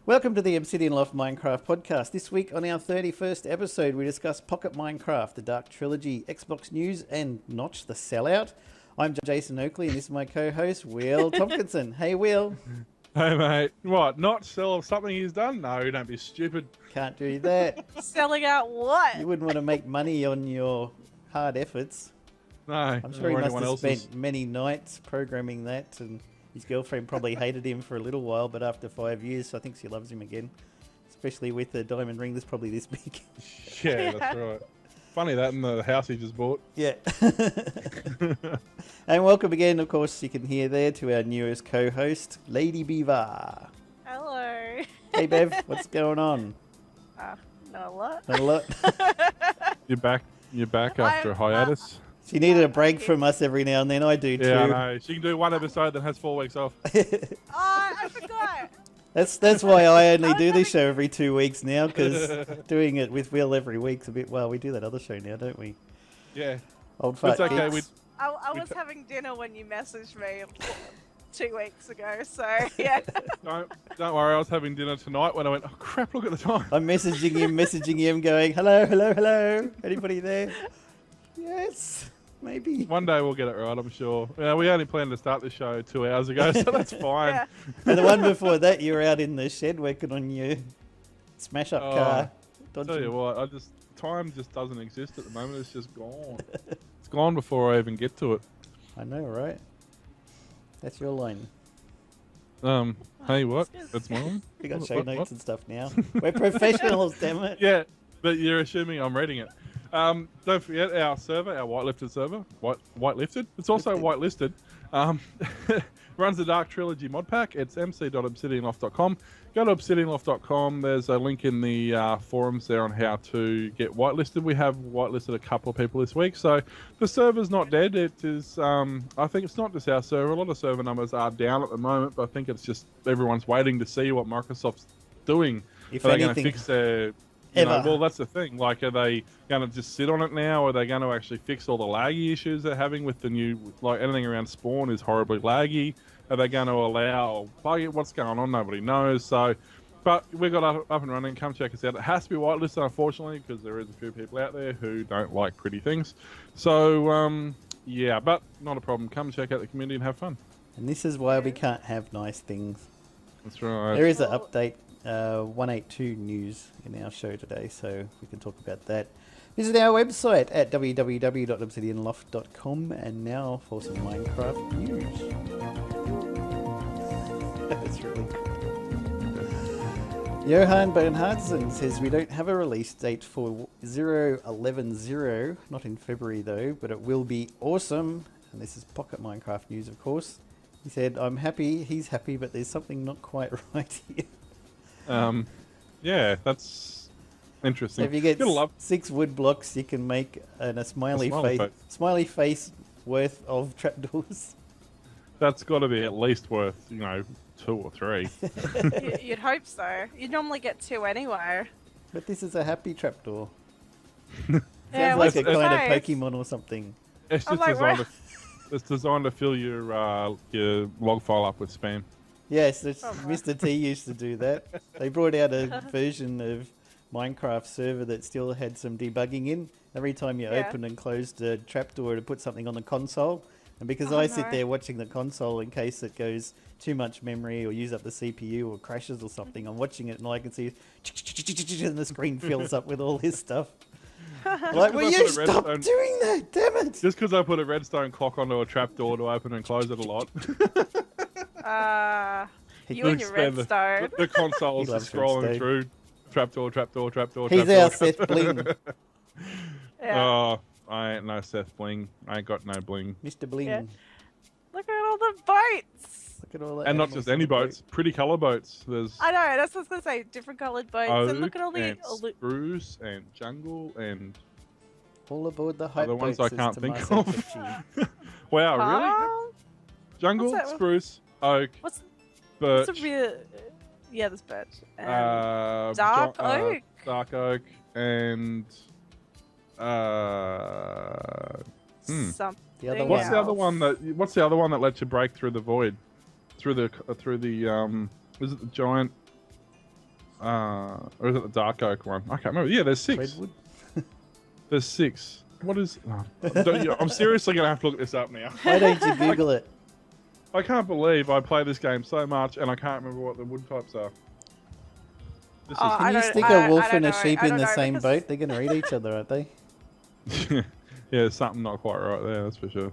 Welcome to the Obsidian Loft Minecraft podcast. This week on our 31st episode, we discuss Pocket Minecraft, the Dark Trilogy, Xbox news, and Notch the Sellout. I'm Jason Oakley, and this is my co-host, Will Tomkinson. Hey, Will. Hey, mate. What, not sell something he's done? No, don't be stupid. Can't do that. Selling out what? You wouldn't want to make money on your hard efforts. No, I'm sure he must have else's. spent many nights programming that, and his girlfriend probably hated him for a little while, but after 5 years, I think she loves him again. Especially with the diamond ring that's probably this big. Yeah, that's right. Funny that in the house he just bought. Yeah. And welcome again, of course, you can hear there, to our newest co-host, Lady Beaver. Hello. Hey, Bev, what's going on? Not a lot. Not a lot. You're back after a hiatus. She needed a break from us every now and then. I do too. Yeah, I know. She can do one episode that has 4 weeks off. Oh, I forgot. That's why I only do this show every 2 weeks now, because doing it with Will every week's a bit. Well, we do that other show now, don't we? Yeah. Old fart. It's okay. geeks. I was having dinner when you messaged me 2 weeks ago, so yeah. Don't worry. I was having dinner tonight when I went, oh crap! Look at the time. I'm messaging him, going, hello, hello, hello. Anybody there? Yes. Maybe. One day we'll get it right, I'm sure. Yeah, we only planned to start the show 2 hours ago, so that's fine. Yeah. And the one before that, you were out in the shed working on your smash-up car. I'll tell you what, time just doesn't exist at the moment. It's just gone. It's gone before I even get to it. I know, right? That's your line. Hey, what? That's mine? We got What- show what- notes what? and stuff now. We're professionals, damn it. Yeah, but you're assuming I'm reading it. Don't forget our server, our whitelisted server. Whitelisted? It's also whitelisted. Runs the Dark Trilogy mod pack. It's mc.obsidianloft.com. Go to obsidianloft.com. There's a link in the forums there on how to get whitelisted. We have whitelisted a couple of people this week, so the server's not dead. It is. I think it's not just our server. A lot of server numbers are down at the moment, but I think it's just everyone's waiting to see what Microsoft's doing. If Are they going to anything, fix their? Well, that's the thing. Like, are they going to just sit on it now, or are they going to actually fix all the laggy issues they're having with the new, like anything around spawn is horribly laggy? Are they going to allow bug it? What's going on? Nobody knows. So, but we got up and running. Come check us out. It has to be whitelisted, unfortunately, because there is a few people out there who don't like pretty things. So, yeah, but not a problem. Come check out the community and have fun. and this is why we can't have nice things. That's right. There is an update, 182 news in our show today, so we can talk about that. Visit our website at www.obsidianloft.com, and now for some Minecraft news. That's really cool. Johan Bernhardsen says we don't have a release date for 0.11.0, not in February though, but it will be awesome. And this is Pocket Minecraft news, of course. He said, I'm happy, he's happy, but there's something not quite right here. Yeah, that's interesting. So if you get Gotta love 6 wood blocks, you can make a smiley face worth of trapdoors. That's got to be at least worth, 2 or 3. You'd hope so. You'd normally get 2 anyway. But this is a happy trapdoor. Yeah, Sounds like a what's kind of nice? Pokemon or something. It's I'm just like, it's designed to fill your log file up with spam. Yes, Oh, my. Mr. T used to do that. They brought out a version of Minecraft server that still had some debugging in. Every time you Yeah. opened and closed a trapdoor to put something on the console. And because Oh, I sit no. there watching the console in case it goes too much memory or use up the CPU or crashes or something, I'm watching it and all I can see is and the screen fills up with all this stuff. Like, will you stop doing that? Damn it! Just because I put a redstone clock onto a trapdoor to open and close it a lot. You and your Expand redstone. The console's He loves just scrolling redstone. through trapdoor. He's our Seth Bling. Yeah. Oh, I ain't no Seth Bling. I ain't got no bling. Mr. Bling. Yeah. Look at all the boats. Look at all that. And not animals just on any the boat. boats, pretty colour boats. There's I know, that's what I was going to say. Different coloured boats. And look at all the... and spruce and jungle and All aboard the hype the ones boat, I can't says think Tommaso of. Cecchi. Wow, really? Huh? Jungle, What's that? spruce, oak, What's birch, the real? Yeah, there's birch. Dark oak. dark oak, and Something. The other what's the other else. one that? What's the other one that lets you break through the void? Through the is it the giant? Or is it the dark oak one? I can't remember. Yeah, there's 6. Redwood? There's 6. What is? I'm seriously gonna have to look this up now. Why don't you Google it? I can't believe I play this game so much and I can't remember what the wood types are. This is I Can you don't- stick I- a I wolf don't and a know. sheep I in don't the know, same because- boat? They're going to eat each other, aren't they? yeah, there's something not quite right there. That's for sure.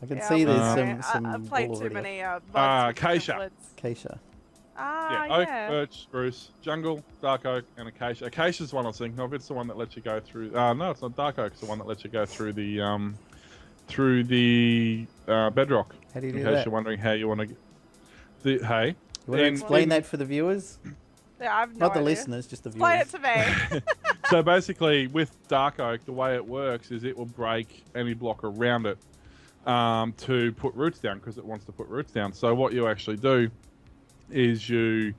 I can Yeah, see there's I some I've played wool too already. many acacia. woods. Acacia. Ah, Yeah, oak, yeah. birch, spruce, jungle, dark oak, and acacia. Acacia's the one I was thinking of. It's the one that lets you go through. No, it's not dark oak. It's the one that lets you go through the bedrock. How do you do In case that? you're wondering how you want to get. Hey, You want to in- explain in- that for the viewers? Yeah, I've no Not the idea. listeners, just the Explain viewers. it to me. So basically, with dark oak, the way it works is it will break any block around it to put roots down because it wants to put roots down. So what you actually do is you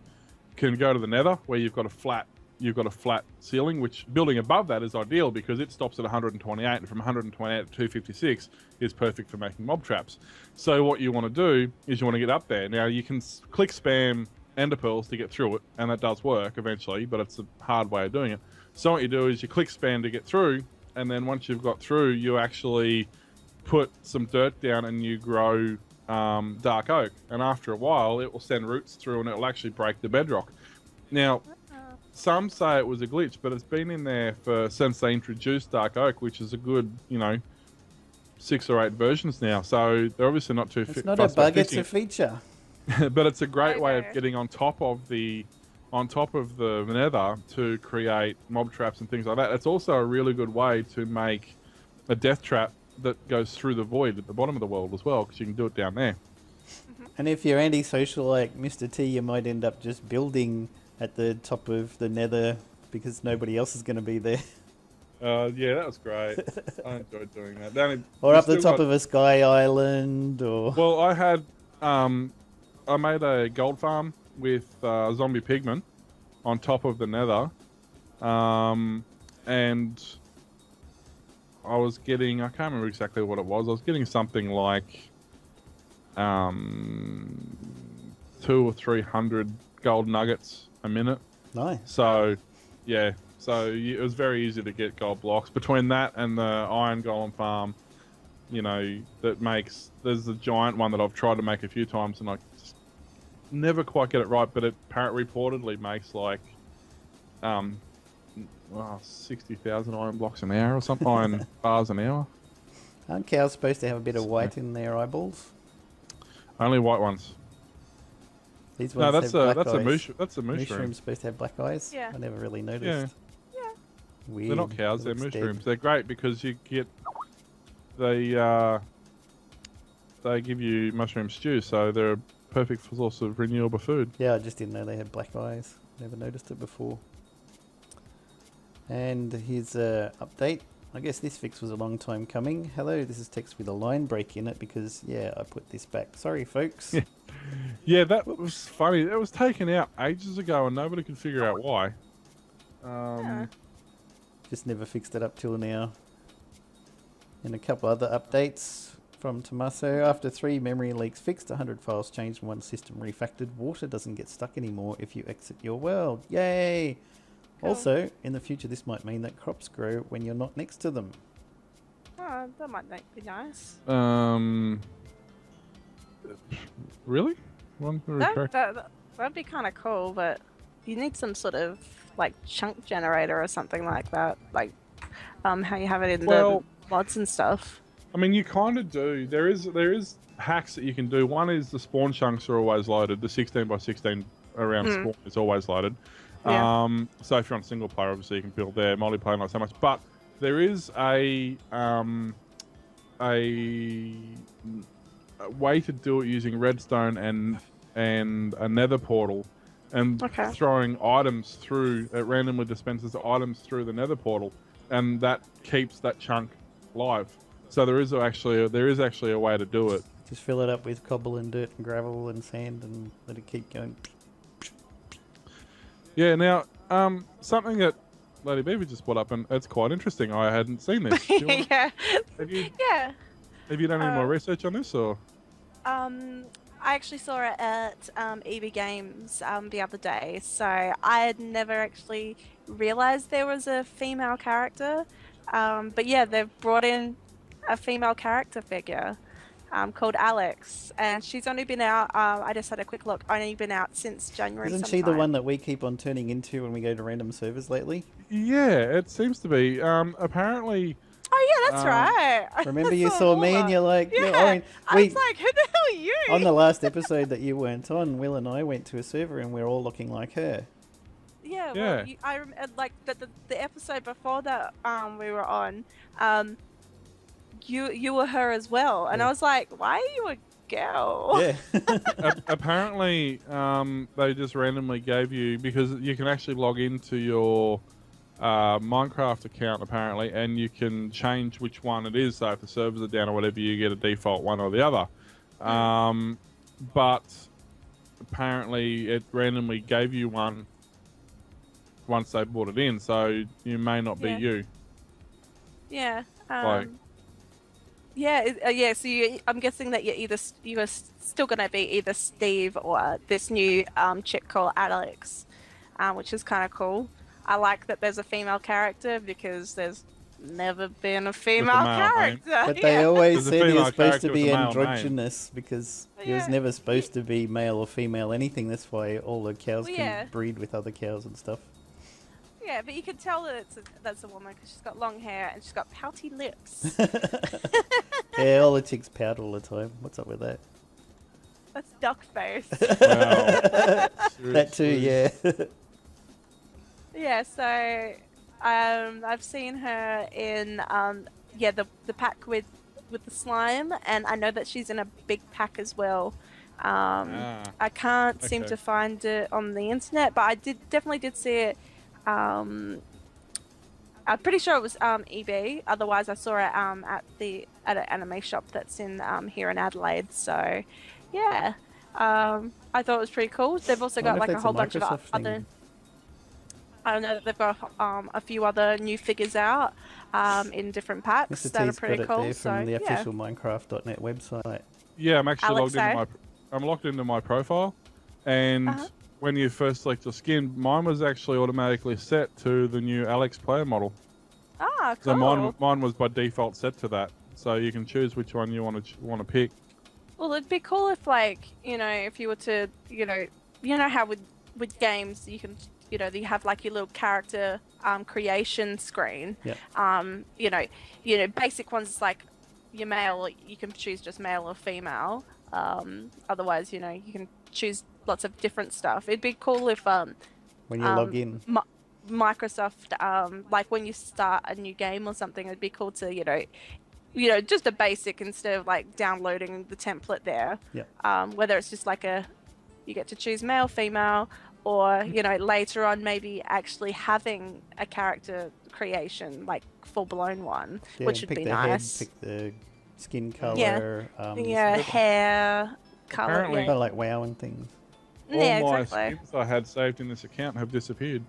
can go to the nether where you've got a flat ceiling, which building above that is ideal because it stops at 128, and from 128 to 256 is perfect for making mob traps. So what you want to do is you want to get up there. Now you can click spam ender pearls to get through it, and that does work eventually, but it's a hard way of doing it. So what you do is you click spam to get through, and then once you've got through, you actually put some dirt down and you grow dark oak, and after a while it will send roots through and it will actually break the bedrock. Now some say it was a glitch, but it's been in there since they introduced dark oak, which is a good 6 or 8 versions now, so they're obviously not too It's not a bug, it's a feature. but it's a great way of Okay. getting on top of the nether to create mob traps and things like that. It's also a really good way to make a death trap that goes through the void at the bottom of the world as well, because you can do it down there. And if you're antisocial like Mr. T, you might end up just building at the top of the nether because nobody else is going to be there. Yeah, that was great. I enjoyed doing that. Or up the top of a sky island, or... Well, I had I made a gold farm with zombie pigmen on top of the nether, and I was getting, I can't remember exactly what it was. I was getting something like 200 or 300 gold nuggets a minute. Nice. So, yeah. So it was very easy to get gold blocks. Between that and the iron golem farm, there's a giant one that I've tried to make a few times and I just never quite get it right, but it reportedly makes like 60,000 iron blocks an hour or something, iron bars an hour. Aren't cows supposed to have a bit of white in their eyeballs? Only white ones. These No, ones that's have black a eyes. moosh. That's a mushroom. Mushroom's supposed to have black eyes? Yeah. I never really noticed. Weird. They're not cows. It They're looks dead. mushrooms. They're great because you get they give you mushroom stew, so they're a perfect source of renewable food. Yeah, I just didn't know they had black eyes. Never noticed it before. And here's a update. I guess this fix was a long time coming. Hello, this is text with a line break in it because, yeah, I put this back. Sorry, folks. Yeah, that was funny. It was taken out ages ago, and nobody could figure out why. Just never fixed it up till now. And a couple other updates from Tommaso. After 3 memory leaks fixed, 100 files changed, and 1 system refactored, water doesn't get stuck anymore if you exit your world. Yay! Cool. Also, in the future, this might mean that crops grow when you're not next to them. Oh, that might be nice. Really? That'd be kind of cool, but you need some sort of like chunk generator or something like that, like how you have it in the mods and stuff. I mean, you kind of do. There is hacks that you can do. One is the spawn chunks are always loaded. The 16 by 16 around spawn is always loaded. Yeah. So if you're on single player, obviously you can build there. Multiplayer, not so much. But there is a way to do it using redstone and a nether portal, and throwing items through. It randomly dispenses items through the nether portal. and that keeps that chunk live. So there is actually a way to do it. Just fill it up with cobble and dirt and gravel and sand and let it keep going. Yeah. Now, something that Lady Beaver just brought up, and it's quite interesting. I hadn't seen this. Yeah. Yeah. Have you done any more research on this, or? I actually saw it at EB Games the other day, so I had never actually realized there was a female character. But yeah, they've brought in a female character figure called Alex, and she's only been out, I just had a quick look, only been out since January. Isn't she the one that we keep on turning into when we go to random servers lately? Yeah, it seems to be. Apparently... Oh yeah, that's right. Remember you saw me and you're like, yeah. I was like, who the hell are you? On the last episode that you weren't on, Will and I went to a server and we're all looking like her. Yeah, well, I like the episode before that we were on, you were her as well, and I was like, why are you a girl? Yeah. Apparently, they just randomly gave you, because you can actually log into your Minecraft account apparently, and you can change which one it is. So if the servers are down or whatever, you get a default one or the other. But apparently, it randomly gave you one once they brought it in, so you may not be you. Yeah. Like, yeah. So I'm guessing that you're still gonna be either Steve or this new chick called Alex, which is kind of cool. I like that there's a female character because there's never been a female character. But they always said he was supposed to be androgynous because he was never supposed to be male or female anything. That's why all the cows can breed with other cows and stuff. Yeah, but you can tell that that's a woman because she's got long hair and she's got pouty lips. Yeah, all the chicks pout all the time. What's up with that? That's duck face. wow. That too, yeah. Yeah, so I've seen her in the pack with the slime, and I know that she's in a big pack as well. I can't seem to find it on the internet, but I definitely did see it. I'm pretty sure it was EB. Otherwise, I saw it at an anime shop that's in here in Adelaide. So, yeah, I thought it was pretty cool. They've also got like a whole bunch of other. I don't know that they've got a few other new figures out in different packs that are pretty cool. There from the official Minecraft.net website. Yeah, I'm actually logged into my profile, and when you first select your skin, mine was actually automatically set to the new Alex player model. Ah, cool. So mine was by default set to that. So you can choose which one you want to pick. Well, it'd be cool if, like, if you were to, you know how with games you can. You have like your little character creation screen. Yeah. Basic ones like your male, you can choose just male or female. Otherwise, you can choose lots of different stuff. It'd be cool if when you log in, Microsoft, like when you start a new game or something, it'd be cool to just a basic instead of like downloading the template there. Yeah. Whether it's just like you get to choose male, female. Or, later on maybe actually having a character creation, like full-blown one, which would be nice. Pick the skin color. Hair color. Apparently, kind of like WoW and things. All my skins I had saved in this account have disappeared.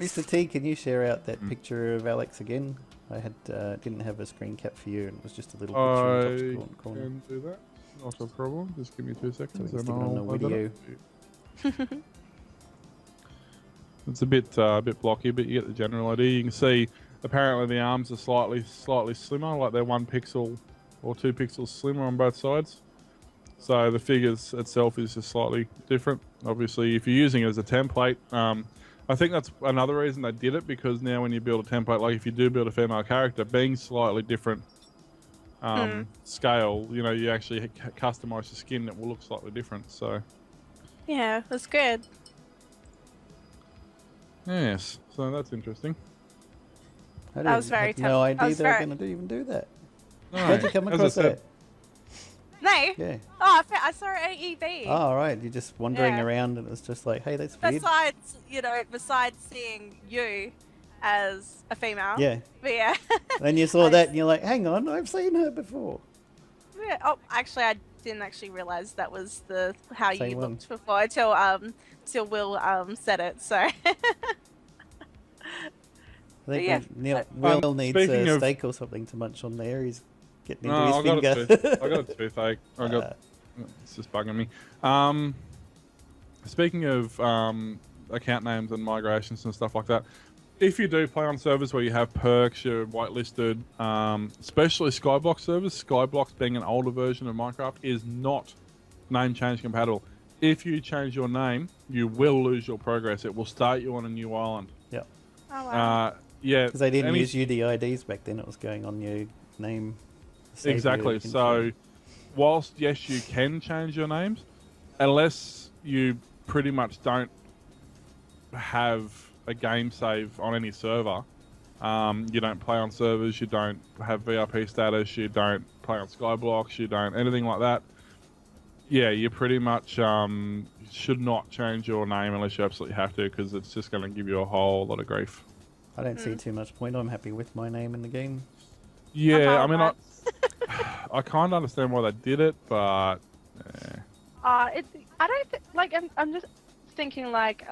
Mr. T, can you share out that picture of Alex again? I didn't have a screen cap for you, and it was just a little picture in the top corner. I can do that. Not a problem. Just give me 2 seconds. So on the video. It's a bit blocky, but you get the general idea. You can see apparently the arms are slightly slimmer, like they're 1 pixel or 2 pixels slimmer on both sides. So the figures itself is just slightly different. Obviously, if you're using it as a template, I think that's another reason they did it, because now when you build a template, like if you do build a female character, being slightly different scale, you actually customize the skin that will look slightly different. So. Yeah, that's good. Yes, so that's interesting. I that was very had no idea they were going to even do that. No, how'd you come across that? No. Yeah. Oh, I saw it at EB. Oh, all right. You're just wandering around, and it was just like, hey, that's weird. Besides seeing you as a female. Yeah. But yeah. Then you saw that and you're like, hang on, I've seen her before. Yeah. Oh, actually, I didn't actually realize that was how Same you one. looked before till Will said it. So. I think Yeah. Will needs speaking a of- steak or something to munch on there. He's getting into No, his I got finger. I got a toothache. It's just bugging me. Speaking of account names and migrations and stuff like that, if you do play on servers where you have perks, you're whitelisted, especially Skyblock servers, Skyblock being an older version of Minecraft, is not name change compatible. If you change your name, you will lose your progress. It will start you on a new island. Yep. Oh wow. Yeah. Because they didn't use UDIDs back then. It was going on your name. save Exactly. your So, info. whilst yes, you can change your names, unless you pretty much don't have a game save on any server, you don't play on servers, you don't have VIP status, you don't play on Skyblocks, you don't anything like that. Yeah, you pretty much should not change your name unless you absolutely have to, because it's just going to give you a whole lot of grief. I don't see too much point. I'm happy with my name in the game. Yeah, I mean, I kind of understand why they did it, but I don't like. I'm just thinking like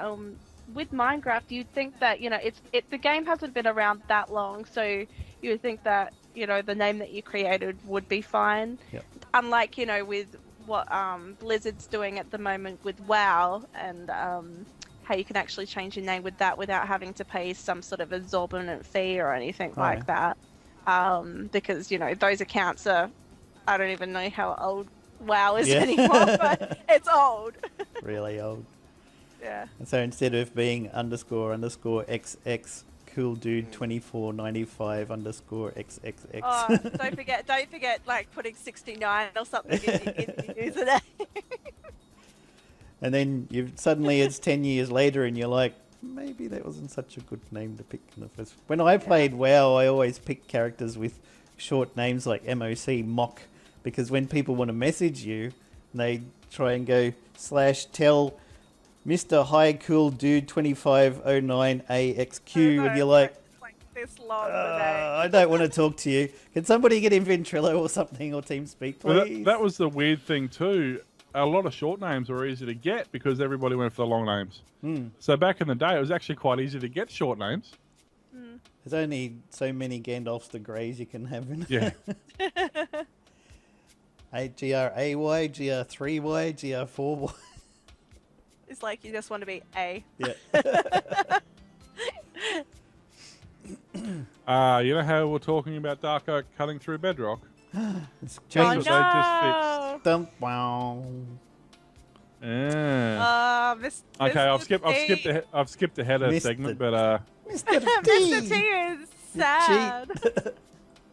with Minecraft, you'd think that the game hasn't been around that long, so you would think that the name that you created would be fine. Yep. Unlike with what Blizzard's doing at the moment with WoW and how you can actually change your name with that without having to pay some sort of exorbitant fee or anything like that. Because those accounts are, I don't even know how old WoW is anymore, but it's old. Really old. Yeah. And so instead of being __XX cool dude 2495 _XXX. Oh, don't forget like putting 69 or something in your username. And then suddenly it's 10 years later and you're like, maybe that wasn't such a good name to pick in the first. When I played WoW, I always picked characters with short names like MOC, Mock, because when people want to message you, they try and go /tell Mr. High Cool Dude 2509 AXQ, and you're like, It's like this long the name. I don't want to talk to you. Can somebody get in Ventrilo or something, or TeamSpeak, please? that was the weird thing too. A lot of short names were easy to get because everybody went for the long names. So back in the day, it was actually quite easy to get short names. There's only so many Gandalfs the Greys you can have in. Yeah. GRAY, GR3Y, GR4Y. It's like you just want to be A. Yeah. You know how we're talking about dark oak cutting through bedrock? It's Oh changed. They just no! Dump, wow. Yeah. Okay, I've skipped ahead of Missed segment, it. but Mr. Mr. T. T is sad.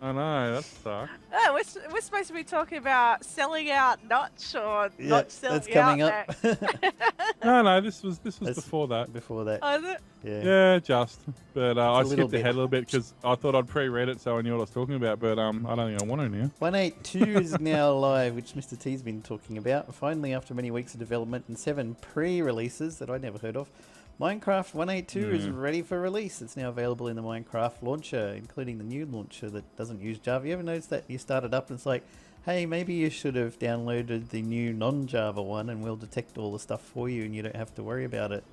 I know that sucks. Oh, we're supposed to be talking about selling out Notch or Yeah, not selling that's coming out up. No, this was That's before that. Before that. Oh, is it? Yeah. Yeah, just. But I It's a little skipped ahead a little bit because I thought I'd pre-read it so I knew what I was talking about. But I don't think I want to now. 182 is now live, which Mr. T's been talking about. Finally, after many weeks of development and 7 pre-releases that I never heard of, Minecraft 182 is ready for release. It's now available in the Minecraft launcher, including the new launcher that doesn't use Java. You ever notice that you start it up and it's like, hey, maybe you should have downloaded the new non-Java one and we'll detect all the stuff for you and you don't have to worry about it.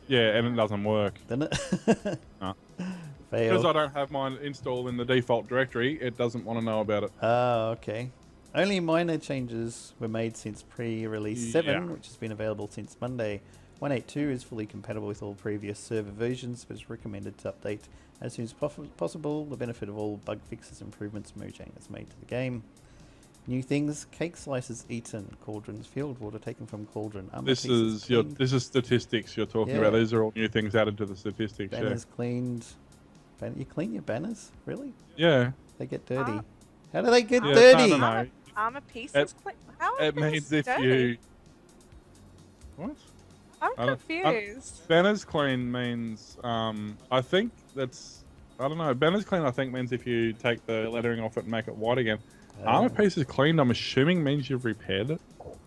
Yeah, and it doesn't work. Doesn't it? No. Fail. Because I don't have mine installed in the default directory, it doesn't want to know about it. Oh, okay. Only minor changes were made since pre-release 7, Yeah. which has been available since Monday. 182 is fully compatible with all previous server versions, but is recommended to update as soon as possible. The benefit of all bug fixes, improvements Mojang has made to the game. New things: cake slices eaten, cauldrons filled, water taken from cauldron. Armor This pieces is cleaned, this is statistics you're talking Yeah. about. These are all new things added to the statistics. banners cleaned. You clean your banners? Really? Yeah. They get dirty. How do they get Yeah, dirty? I don't know. Armor pieces? How It is means this if dirty? you. What? I'm I don't- confused. Banners clean means, I think that's, I don't know, banners clean I think means if you take the lettering off it and make it white again. Armor pieces cleaned, I'm assuming means you've repaired it.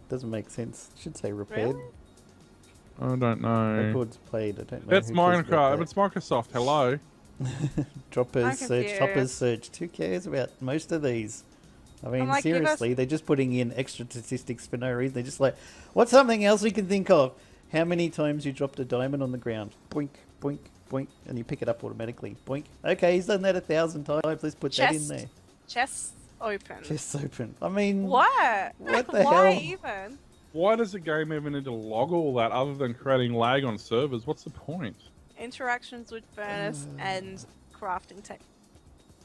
Doesn't make sense. Should say repaired. Really? I don't know. Records played. I don't know. It's Minecraft. It's Microsoft. Hello. Droppers search, toppers search. Who cares about most of these? I mean, like, seriously, they're just putting in extra statistics for no reason. They're just like, what's something else we can think of? How many times you dropped a diamond on the ground? Boink, boink, boink, and you pick it up automatically. Boink. Okay, he's done that 1,000 times. Let's put that in there. Chests open. Chests open. I mean, what? What the Why hell? even? Why does a game even need to log all that other than creating lag on servers? What's the point? Interactions with furnace and crafting tech.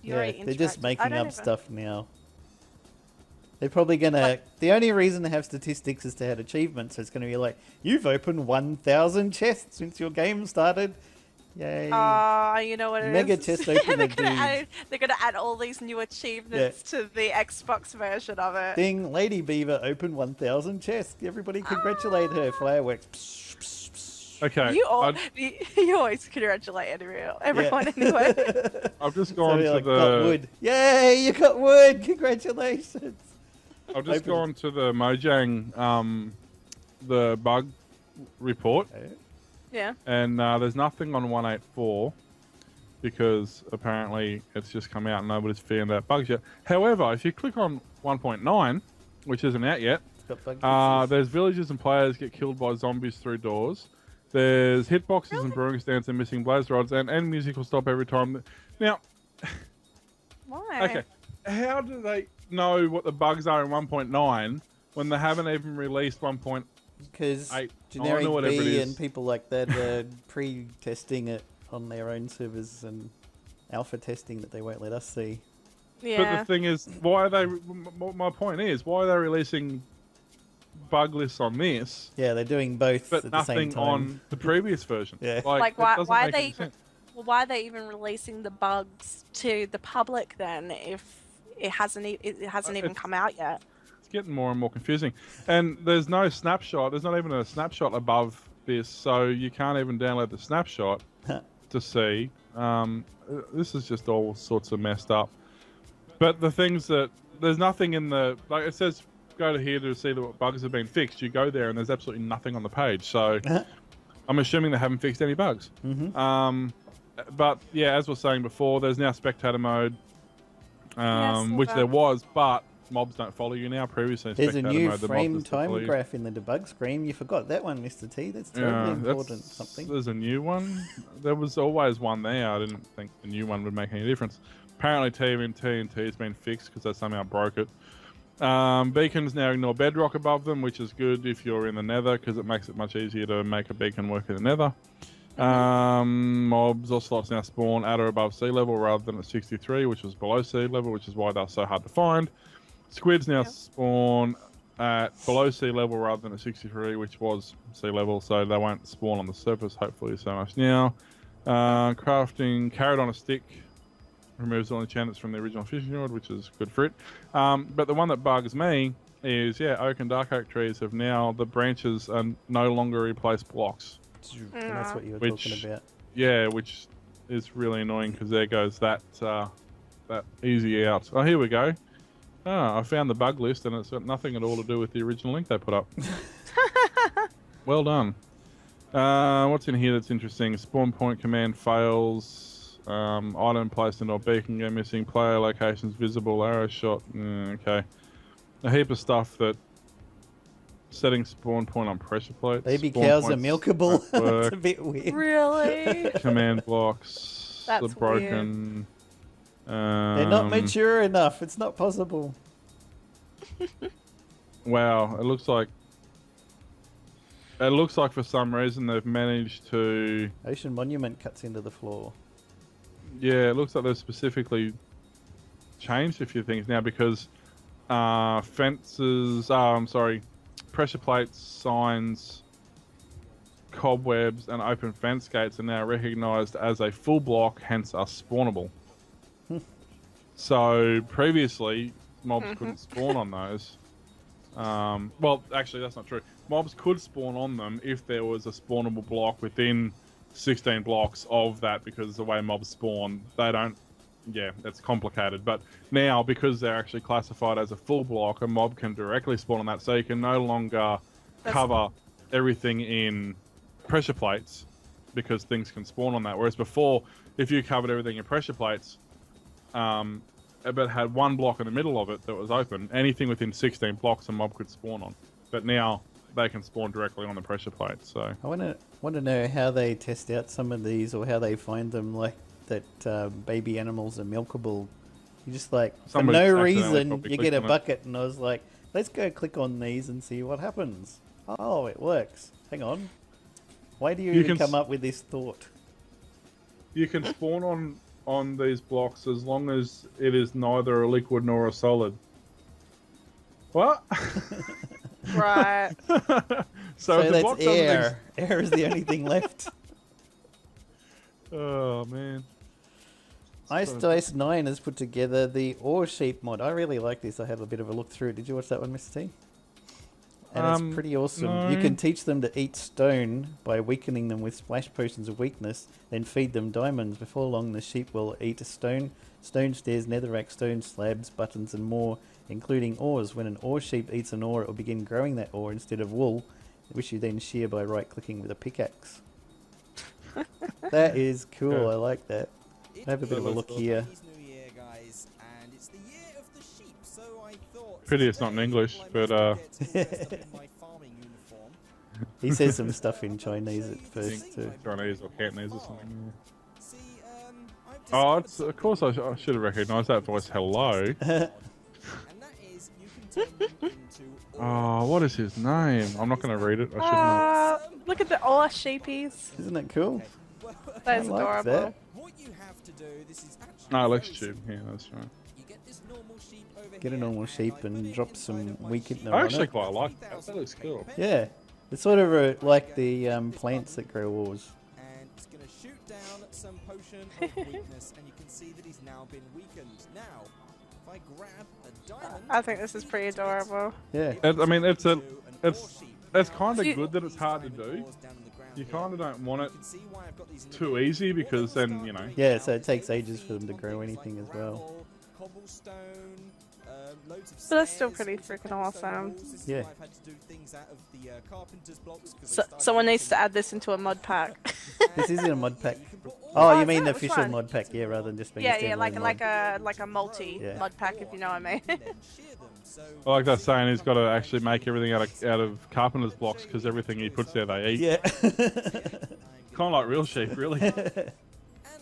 Yeah, they're just making up stuff now. They're probably going to... The only reason they have statistics is to add achievements. So it's going to be like, you've opened 1,000 chests since your game started. Yay. You know what it Mega is? chest opener, They're going to add all these new achievements to the Xbox version of it. Ding, Lady Beaver opened 1,000 chests. Everybody congratulate her. Fireworks. Psh, psh, psh. Okay. You always congratulate everyone anyway. I've just gone to got wood. Yay, you got wood. Congratulations. I've just gone to the Mojang, the bug report. Yeah. And there's nothing on 1.8.4 because apparently it's just come out and nobody's found out bugs yet. However, if you click on 1.9, which isn't out yet, there's villagers and players get killed by zombies through doors. There's hitboxes and brewing stands and missing blaze rods, and music will stop every time. Now, why? Okay, how do they know what the bugs are in 1.9 when they haven't even released 1.8? Because generic B and people like that are pre-testing it on their own servers and alpha testing that they won't let us see. Yeah. But the thing is, why are they? My point is, why are they releasing bug lists on this? Yeah, they're doing both, but at the same nothing time. on the previous version. Yeah. Like why are they even? Well, why are they even releasing the bugs to the public then? If it hasn't even come out yet. Getting more and more confusing, and there's no snapshot. There's not even a snapshot above this, so you can't even download the snapshot to see. This is just all sorts of messed up. But the things that there's nothing in the it says go to here to see what bugs have been fixed. You go there and there's absolutely nothing on the page. So I'm assuming they haven't fixed any bugs. But yeah, as I was saying before, there's now spectator mode, which there was, but mobs don't follow you now. Previously, there's a new frame time graph in the debug screen. You forgot that one, Mr. T. That's terribly important. There's a new one. There was always one there. I didn't think the new one would make any difference. Apparently, TNT has been fixed because they somehow broke it. Beacons now ignore bedrock above them, which is good if you're in the nether because it makes it much easier to make a beacon work in the nether. Mobs or slots now spawn at or above sea level rather than at 63, which was below sea level, which is why they're so hard to find. Squids now spawn at below sea level rather than at 63, which was sea level, so they won't spawn on the surface, hopefully, so much now. Crafting carrot on a stick removes all enchantments from the original fishing rod, which is good for it. But the one that bugs me is, oak and dark oak trees have now, the branches no longer replace blocks. And that's what you were talking about. Yeah, which is really annoying because there goes that easy out. Oh, here we go. I found the bug list and it's got nothing at all to do with the original link they put up. Well done. What's in here that's interesting? Spawn point command fails. Item placed in or beacon go missing. Player locations visible. Arrow shot. Okay. A heap of stuff that... Setting spawn point on pressure plates. Baby cows are milkable. That's a bit weird. Really? Command blocks. That's broken. They're not mature enough. It's not possible. Wow, it looks like for some reason they've managed to... Ocean Monument cuts into the floor. Yeah, it looks like they've specifically changed a few things now because fences... pressure plates, signs, cobwebs, and open fence gates are now recognised as a full block, hence are spawnable. So previously, mobs couldn't spawn on those. Well, actually, that's not true. Mobs could spawn on them if there was a spawnable block within 16 blocks of that, because the way mobs spawn, they don't... Yeah, it's complicated. But now, because they're actually classified as a full block, a mob can directly spawn on that, so you can no longer cover everything in pressure plates because things can spawn on that. Whereas before, if you covered everything in pressure plates, but had one block in the middle of it that was open, anything within 16 blocks a mob could spawn on. But now they can spawn directly on the pressure plates. So I want to know how they test out some of these, or how they find them, like that baby animals are milkable. You just like, for no reason, you get a bucket, and I was like, let's go click on these and see what happens. Oh, it works. Hang on. Why do you even come up with this thought? You can spawn on these blocks as long as it is neither a liquid nor a solid. What? Right. So that's air. Air is the only thing left. Oh, man. Ice Dice 9 has put together the Ore Sheep mod. I really like this. I had a bit of a look through it. Did you watch that one, Mr. T? And it's pretty awesome. No. You can teach them to eat stone by weakening them with splash potions of weakness, then feed them diamonds. Before long, the sheep will eat a stone stairs, netherrack, stone slabs, buttons, and more, including ores. When an ore sheep eats an ore, it will begin growing that ore instead of wool, which you then shear by right-clicking with a pickaxe. That is cool. Yeah. I like that. I have a bit of a look here. Pity it's not in English, but he says some stuff in Chinese at first too. Chinese or Cantonese or something. Oh, of course I should have recognised that voice. Hello. Oh, what is his name? I'm not going to read it. I should know. Look at the ore sheepies. Isn't that cool? That is I like adorable. that. No, Lex Tube. Yeah, that's right. Get a normal sheep and drop some weakener I on actually it. quite like that. That looks cool. Yeah, it's sort of like the plants that grow ores. And it's going to shoot down some potion of weakness, and you can see that he's now been weakened. Now, if I grab a diamond, I think this is pretty adorable. Yeah. I mean, it's kind of good that it's hard to do. You kind of don't want it too easy because then, you know. Yeah, so it takes ages for them to grow anything as well. But that's still pretty freaking awesome. Yeah. So, someone needs to add this into a mod pack. This is in a mod pack. Oh, you mean the which official one? mod pack, yeah, rather than just being Yeah, a yeah, standalone mod. like a multi mod pack, if you know what I mean. I like that saying he's got to actually make everything out of carpenter's blocks because everything he puts there they eat. Yeah. Kind of like real sheep, really.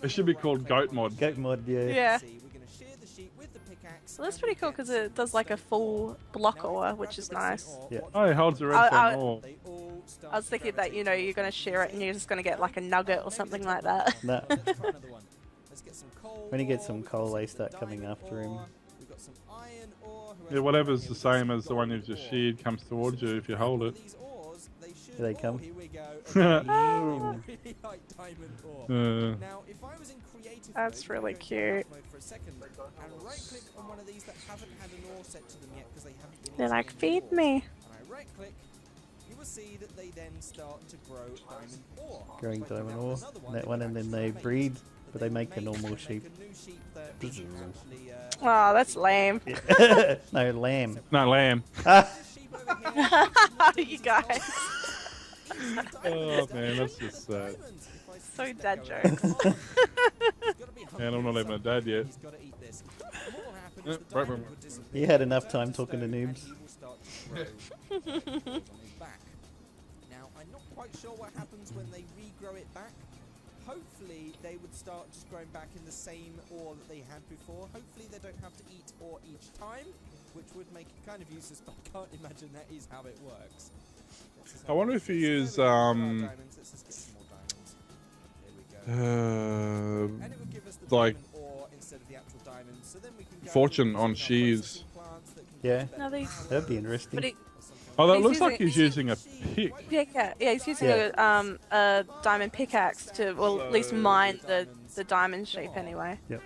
It should be called goat mod. Goat mod, yeah. Yeah. Well, that's pretty cool because it does like a full block ore, which is nice. Yeah. Oh, he holds the redstone ore. I was thinking that, you know, you're going to share it and you're just going to get like a nugget or something like that. No. When you get some coal, they start coming after him. Yeah, whatever's the same as the one you've just sheared comes towards you if you hold it. Here they come. That's really cute. They're like, feed me. You will see that they then start to grow diamond ore. Growing diamond ore. That one, and then they breed, but they make a normal sheep. Oh, that's lame. No, lamb. No, lamb. You guys. Oh, man, that's just sad. So dad jokes. And I'm not even a dad yet. You had enough time talking to noobs. Now, I'm not quite sure what happens when they regrow it back. Hopefully, they would start just growing back in the same ore that they had before. Hopefully, they don't have to eat ore each time, which would make it kind of useless, but I can't imagine that is how it works. I wonder if you use like fortune on shears. Yeah, No, they, that'd be interesting. but Oh, that He's looks like using- he's using a pick. yeah, he's using Yeah. a diamond pickaxe to, well, at least mine the diamond shape anyway. Yep.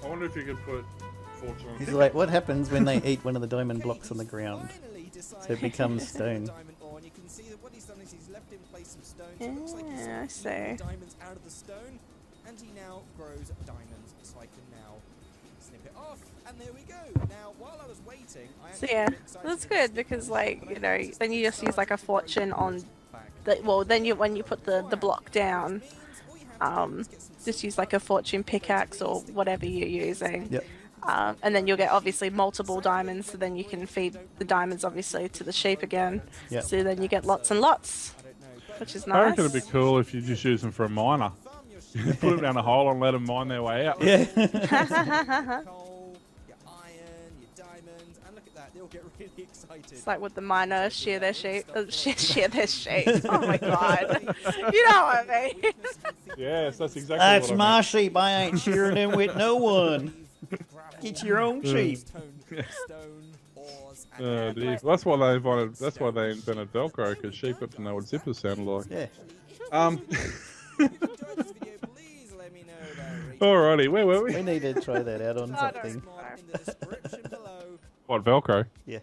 I wonder if you could put fortune on a He's pick. like, what happens when they eat one of the diamond blocks on the ground? So it becomes stone. Yeah, I see. Diamonds out of the stone, and he now grows diamonds. So I can now snip it off, and there we go. Now, while I was waiting, I So actually yeah, got excited that's to good see because, the like, you know, then you just use like a fortune on well, then when you put the block down, just use like a fortune pickaxe or whatever you're using. Yep. And then you'll get obviously multiple diamonds, so then you can feed the diamonds obviously to the sheep again. Yep. So then you get lots and lots, which is nice. I reckon it'd be cool if you just use them for a miner. Put them down a hole and let them mine their way out. Yeah. Coal, your iron, your diamonds, and look at that, they all get really excited. It's like with the miners share their sheep. Share their sheep. Oh my god. You know what I mean? Yes, that's exactly That's what I my meant. sheep. I ain't sharing them with no one. Get your own sheep. Stone, ores, and Oh, dear. That's why they invented. That's why they invented Velcro, because sheep got to know what zippers sounded like. Yeah. If you enjoyed this video, please let me know about it. Alrighty, where were we? We need to try that out on I something. Mod in the description below. What, Velcro? Yeah.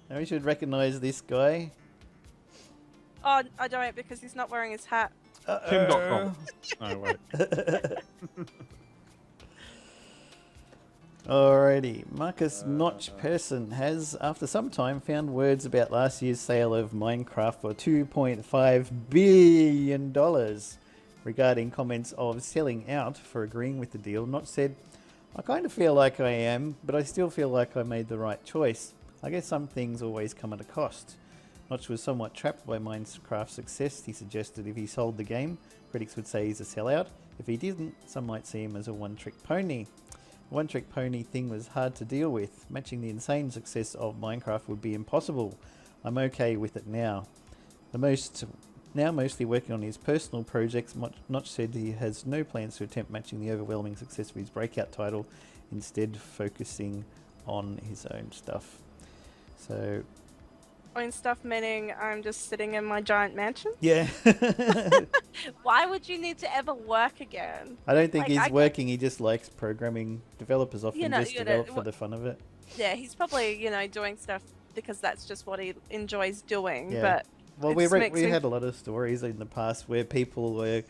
Now we should recognise this guy. Oh, I don't, because he's not wearing his hat. Tim.com. No, wait. Alrighty, Marcus Notch Person has, after some time, found words about last year's sale of Minecraft for $2.5 billion. Regarding comments of selling out for agreeing with the deal, Notch said, I kind of feel like I am, but I still feel like I made the right choice. I guess some things always come at a cost. Notch was somewhat trapped by Minecraft's success. He suggested if he sold the game, critics would say he's a sellout. If he didn't, some might see him as a one-trick pony. The one-trick pony thing was hard to deal with. Matching the insane success of Minecraft would be impossible. I'm okay with it now. Now mostly working on his personal projects, Notch said he has no plans to attempt matching the overwhelming success of his breakout title, instead focusing on his own stuff. So... Own stuff meaning I'm just sitting in my giant mansion? yeah. Why would you need to ever work again? I don't think Like, he's working, he just likes programming. Developers often just develop for the fun of it. Yeah, he's probably, doing stuff because that's just what he enjoys doing. Yeah. But Well, it we just makes me- had a lot of stories in the past where people were,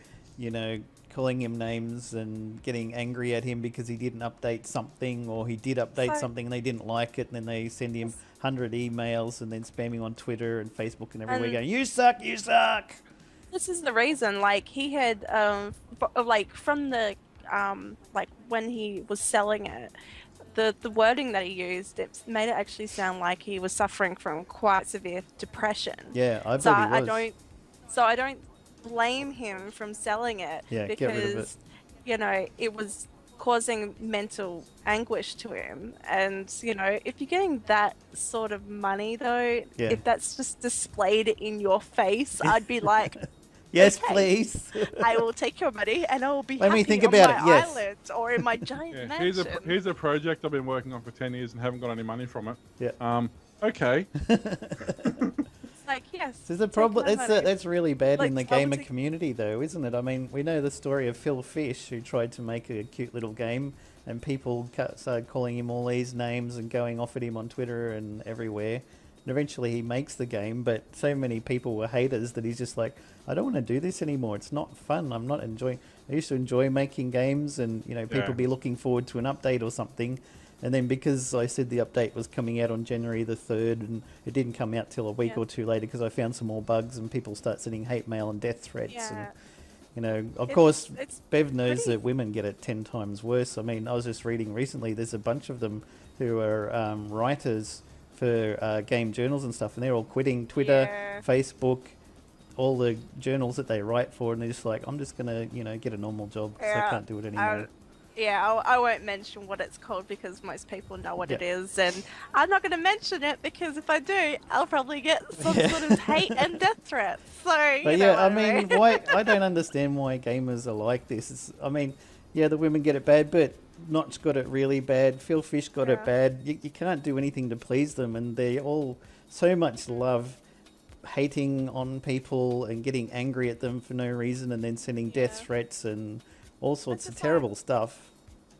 calling him names and getting angry at him because he didn't update something, or he did update So- something and they didn't like it, and then they send him 100 emails and then spamming on Twitter and Facebook and everywhere And- going, you suck, you suck! This is the reason, like, he had, from the, when he was selling it, the wording that he used, it made it actually sound like he was suffering from quite severe depression. Yeah, I So bet he was. I don't blame him from selling it, Yeah, get rid of because, it was causing mental anguish to him. And, if you're getting that sort of money, though, Yeah. if that's just displayed in your face, I'd be like, Yes, okay. please. I will take your money and I will be Let me happy think on about my it, yes. island or in my giant Yeah, mansion. here's a project I've been working on for 10 years and haven't got any money from it. Yeah. Okay. It's like, yes. There's a take problem. my money. That's really bad Like, in the I would gamer think- community, though, isn't it? I mean, we know the story of Phil Fish, who tried to make a cute little game, and people started calling him all these names and going off at him on Twitter and everywhere. And eventually, he makes the game, but so many people were haters that he's just like, I don't want to do this anymore. It's not fun. I'm not enjoying. I used to enjoy making games, and people Yeah. be looking forward to an update or something. And then because I said the update was coming out on January the 3rd, and it didn't come out till a week Yeah. or two later because I found some more bugs and people start sending hate mail and death threats. Yeah. And, of It's- course, it's Bev knows pretty- that women get it 10 times worse. I mean, I was just reading recently, there's a bunch of them who are writers for game journals and stuff, and they're all quitting Twitter, Yeah. Facebook, all the journals that they write for, and they're just like, I'm just going to, get a normal job because I Yeah, can't do it anymore. I won't mention what it's called because most people know what it is, and I'm not going to mention it because if I do, I'll probably get some sort of hate and death threats. So, But you know yeah, what I mean, mean? why? I don't understand why gamers are like this. I mean, yeah, the women get it bad, but Notch got it really bad. Phil Fish got it Yeah. bad. You can't do anything to please them, and they all so much love hating on people and getting angry at them for no reason, and then sending death Yeah. threats and all sorts of just terrible stuff.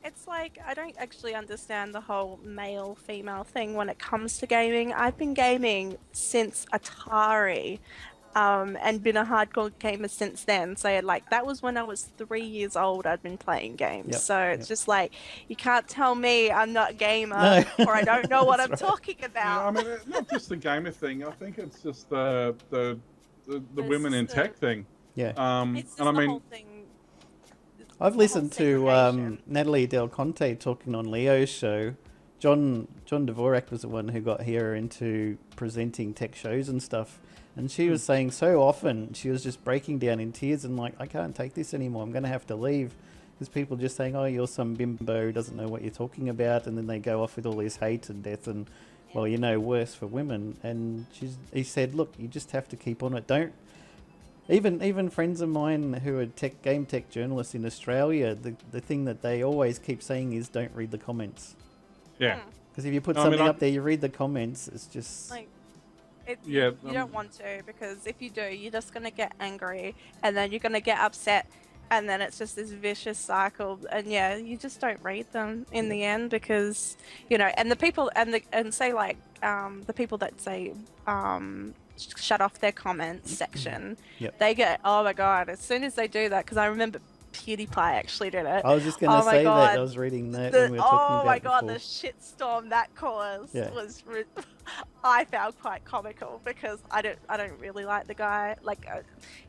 It's like, I don't actually understand the whole male-female thing when it comes to gaming. I've been gaming since Atari. and been a hardcore gamer since then. So like that was when I was 3 years old. I'd been playing games. Yep, So it's yep. just like you can't tell me I'm not a gamer No. or I don't know what I'm That's right. talking Yeah, about. I mean, it's not just the gamer thing. I think it's just the women in It's tech thing. Yeah. It's just And I the mean, whole thing. I've the listened whole to segregation. Natalie Del Conte talking on Leo's show. John Dvorak was the one who got her into presenting tech shows and stuff. And she was saying so often she was just breaking down in tears and like, I can't take this anymore. I'm going to have to leave. Because people just saying, oh, you're some bimbo who doesn't know what you're talking about. And then they go off with all this hate and death and, well, you know, worse for women. And he said, look, you just have to keep on it. Don't... Even friends of mine who are game tech journalists in Australia, the thing that they always keep saying is don't read the comments. yeah. Because if you put No, I mean, something I- up there, you read the comments, it's just... Like, Yeah, you don't want to, because if you do, you're just gonna get angry, and then you're gonna get upset, and then it's just this vicious cycle. And yeah, you just don't read them in the end, because you know, and the people and say like the people that say shut off their comments section, Yep. they get, oh my god, as soon as they do that, because I remember PewDiePie actually did it. I was just going to Oh my say that. God. I was reading that when we were talking Oh about my god, before. the shitstorm that caused Yeah. was I found quite comical, because I don't really like the guy. Like,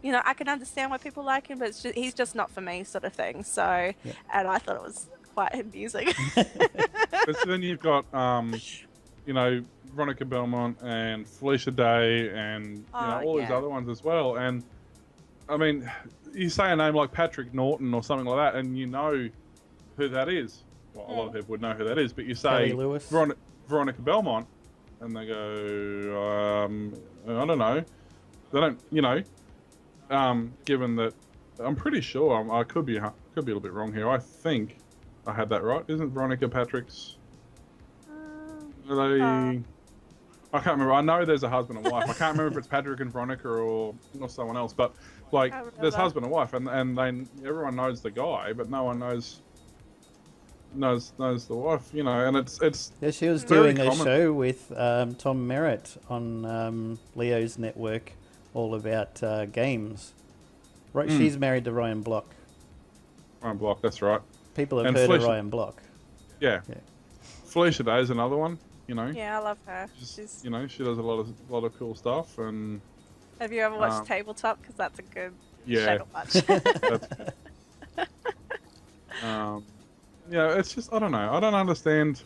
you know, I can understand why people like him, but it's just, he's just not for me, sort of thing. So, Yeah. and I thought it was quite amusing. But then you've got, you know, Veronica Belmont and Felicia Day and you know, all these yeah. other ones as well. And I mean, you say a name like Patrick Norton or something like that, and you know who that is. Well, a lot of people would know who that is, but you Kelly say Lewis. Veronica Belmont, and they go, I don't know. They don't, you know. Given that, I'm pretty sure I could be a little bit wrong here. I think I had that right. Isn't Veronica Patrick's? Are they? I can't remember. I know there's a husband and wife. I can't remember if it's Patrick and Veronica or someone else. But like, I there's remember. husband and wife, and everyone knows the guy, but no one knows the wife. You know, and it's Yeah, she was very doing a common. show with Tom Merritt on Leo's network, all about games. Right, she's married to Ryan Block. Ryan Block. That's right. People have And heard of Felicia- Ryan Block. Yeah. Yeah. Felicia Day is another one. You know. Yeah, I love her. Just, you know, she does a lot of cool stuff, and Have you ever watched Tabletop? Because that's a good yeah. show to watch. That's- yeah, it's just I don't know. I don't understand.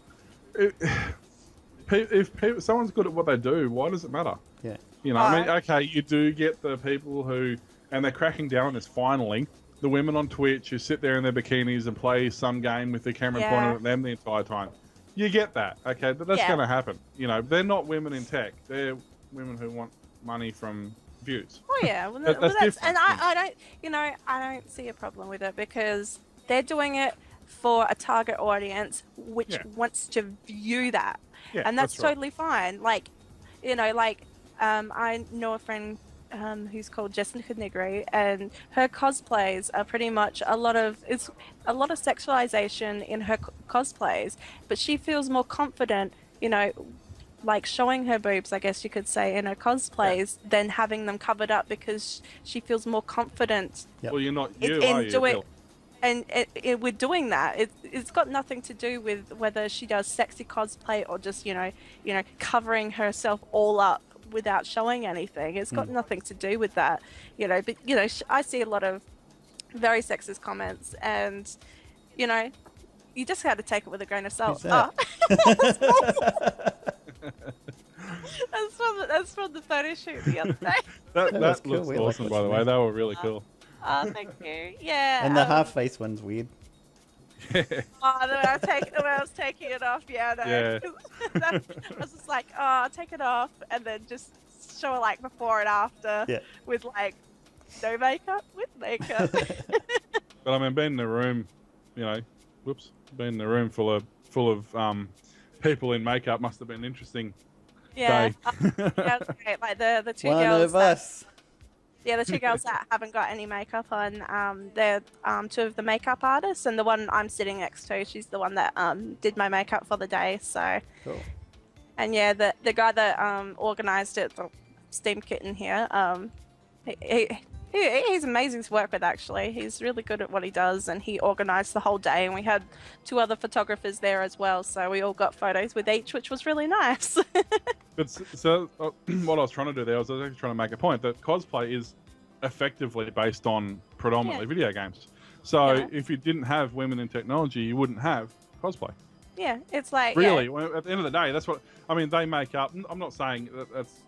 If someone's good at what they do, why does it matter? Yeah. You know, I mean, okay, you do get the people who, and they're cracking down on this finally. The women on Twitch who sit there in their bikinis and play some game with the camera pointed at them the entire time. You get that, okay? But that's Yeah. going to happen. You know, they're not women in tech. They're women who want money from views. Oh yeah, well, That's that's different. and I don't, you know, I don't see a problem with it, because they're doing it for a target audience which Yeah. wants to view that, Yeah, and that's right. totally fine. Like, you know, like I know a friend who's called Jessica Negri, and her cosplays are pretty much a lot of sexualization in her cosplays, but she feels more confident, you know, like showing her boobs, I guess you could say, in her cosplays than having them covered up, because she feels more confident Yep. Well, you're not in you, are you? doing. Bill? And we're doing that. It's got nothing to do with whether she does sexy cosplay or just you know covering herself all up without showing anything. It's got nothing to do with that, you know. But you know, I see a lot of very sexist comments, and you know, you just got to take it with a grain of salt. Who's that? That's from the photo shoot the other day. That was cool. looks We like awesome, by the watching way. that. They were really cool. Oh, thank you. Yeah. And the half-face one's weird. Oh, no, when I was taking it off, yeah, no. Yeah. I was just like, oh, I'll take it off, and then just show like before and after Yeah. with like no makeup, with makeup. But I mean, being in a room, you know, being in a room full of people in makeup must have been interesting. yeah. Day. Yeah, it's great. Like the two One girls of us. the two girls that haven't got any makeup on, they're two of the makeup artists, and the one I'm sitting next to, she's the one that did my makeup for the day. So, Cool. and yeah, the guy that organized it, the Steam Kitten here, He's amazing to work with, actually. He's really good at what he does, and he organized the whole day, and we had 2 other photographers there as well, so we all got photos with each, which was really nice. But so what I was trying to do there, I was actually trying to make a point that cosplay is effectively based on predominantly video games. So if you didn't have women in technology, you wouldn't have cosplay. Yeah, it's like really, at the end of the day, that's what I mean. They make up. I'm not saying that's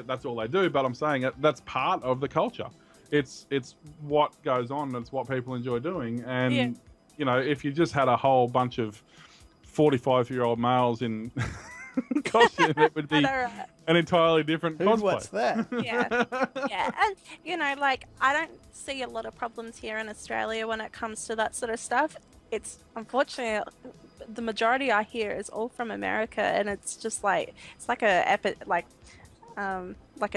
that's all they do, but I'm saying that's part of the culture. It's what goes on. It's what people enjoy doing, and if you just had a whole bunch of 45-year-old males in costume, it would be an entirely different cosplay. What's that? Yeah, and like I don't see a lot of problems here in Australia when it comes to that sort of stuff. It's unfortunately the majority I hear is all from America, and it's just like it's like an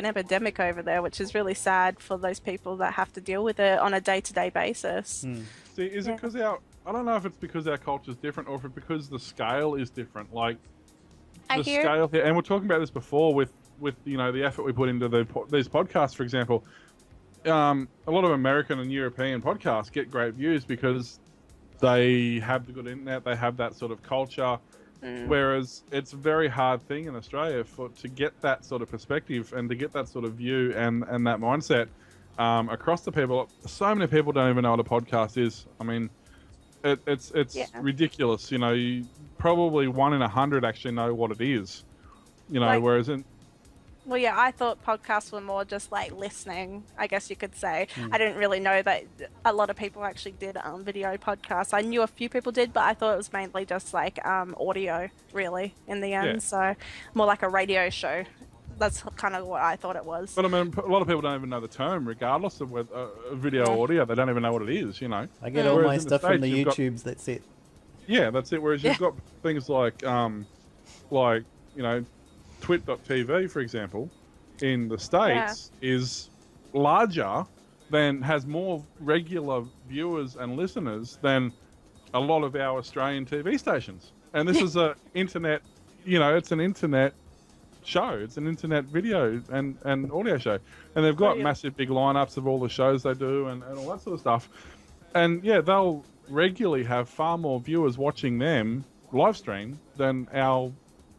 epidemic over there, which is really sad for those people that have to deal with it on a day-to-day basis. See, is it because I don't know if it's because our culture is different or if it's because the scale is different. Like scale here, and we're talking about this before with the effort we put into these podcasts, for example. A lot of American and European podcasts get great views because they have the good internet, they have that sort of culture. Whereas it's a very hard thing in Australia to get that sort of perspective and to get that sort of view and that mindset across the people. So many people don't even know what a podcast is. I mean, it's ridiculous. Probably 1 in 100 actually know what it is. Whereas Well, yeah, I thought podcasts were more just like listening, I guess you could say. I didn't really know that a lot of people actually did video podcasts. I knew a few people did, but I thought it was mainly just like audio, really, in the end. So more like a radio show. That's kind of what I thought it was. But I mean, a lot of people don't even know the term, regardless of whether video audio. They don't even know what it is, I get all my stuff from the YouTubes, that's it. Yeah, that's it. Whereas you've got things like twit.tv, for example, in the States is larger has more regular viewers and listeners than a lot of our Australian TV stations. And this is a internet, it's an internet show. It's an internet video and audio show. And they've got massive big lineups of all the shows they do and all that sort of stuff. And they'll regularly have far more viewers watching them live stream than our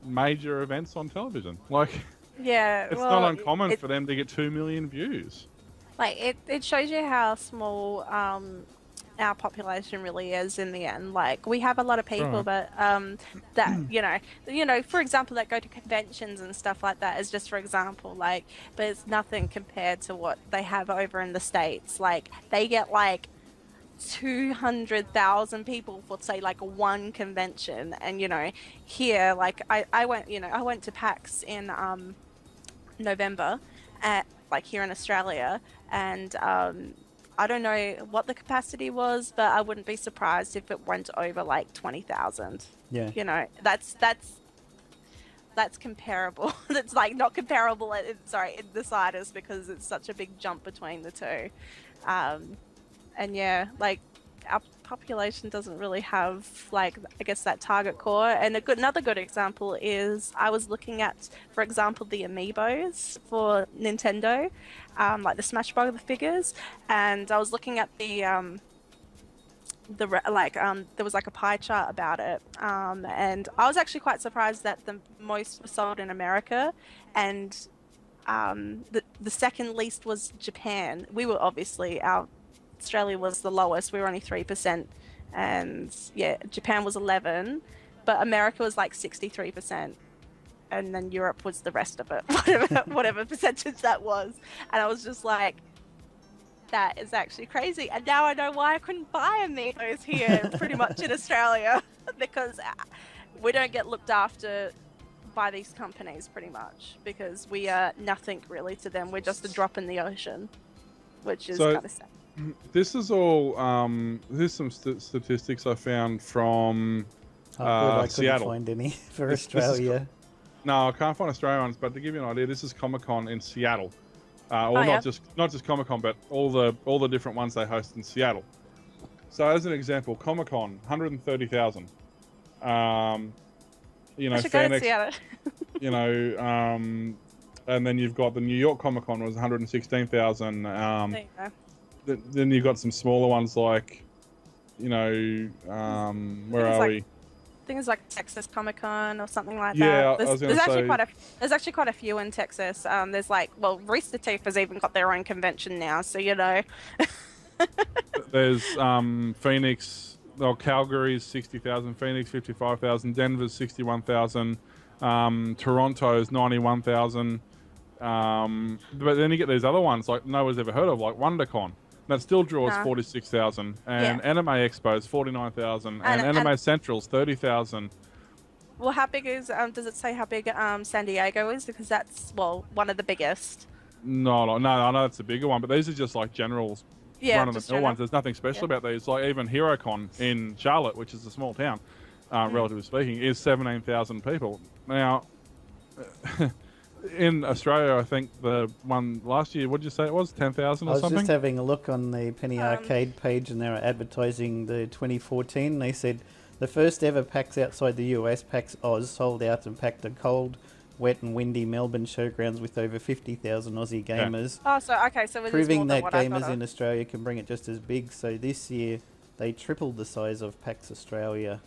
major events on television. It's not uncommon for them to get 2 million views. Like it shows you how small our population really is in the end. Like we have a lot of people that for example, that go to conventions and stuff like that, is just for example, but it's nothing compared to what they have over in the States. Like they get 200,000 people for say one convention, and here I went to PAX in November at here in Australia, and I don't know what the capacity was, but I wouldn't be surprised if it went over 20,000. That's comparable. That's not comparable in the siders, because it's such a big jump between the two. And our population doesn't really have I guess that target core. And another good example is I was looking at, for example, the amiibos for Nintendo, the Smash Bros. Figures, and I was looking at there was a pie chart about it, and I was actually quite surprised that the most were sold in America, and the second least was Japan. We were obviously Australia was the lowest. We were only 3%, and Japan was 11%, but America was 63%, and then Europe was the rest of it, whatever percentage that was. And I was just that is actually crazy. And now I know why I couldn't buy amiibos here, pretty much in Australia, because we don't get looked after by these companies, pretty much, because we are nothing really to them. We're just a drop in the ocean, which is kind of sad. This is all. Here's some statistics I found from I Seattle. couldn't find any for Australia. No, I can't find Australian ones. But to give you an idea, this is Comic-Con in Seattle, not just Comic-Con, but all the different ones they host in Seattle. So, as an example, Comic-Con, 130,000. I should go to Seattle. and then you've got the New York Comic Con was 116,000. There you go. Then you've got some smaller ones like, where are we? I think it's like Texas Comic Con or something like Yeah, that. I was gonna say. There's actually quite a few in Texas. There's like, well, Rooster Teeth has even got their own convention now, so you know. There's Phoenix, Calgary's 60,000, Phoenix 55,000, Denver's 61,000, Toronto's 91,000. But then you get these other ones like no one's ever heard of, like WonderCon. That still draws 46,000, and Anime Expo's 49,000, and Anime Central's 30,000. Well, how big is? Does it say how big San Diego is? Because that's one of the biggest. No, I know it's a bigger one, but these are just like generals. Yeah, one of the mill ones. There's nothing special about these. Like even HeroCon in Charlotte, which is a small town, relatively speaking, is 17,000 people. Now, in Australia, I think the one last year, what did you say it was? 10,000 or something? I was just having a look on the Penny Arcade page, and they were advertising the 2014. They said the first ever PAX outside the US, PAX Aus, sold out and packed a cold, wet and windy Melbourne showgrounds with over 50,000 Aussie gamers. Oh, so okay, so it proving is more that than what I gamers thought in Australia can bring it just as big. So this year they tripled the size of PAX Australia.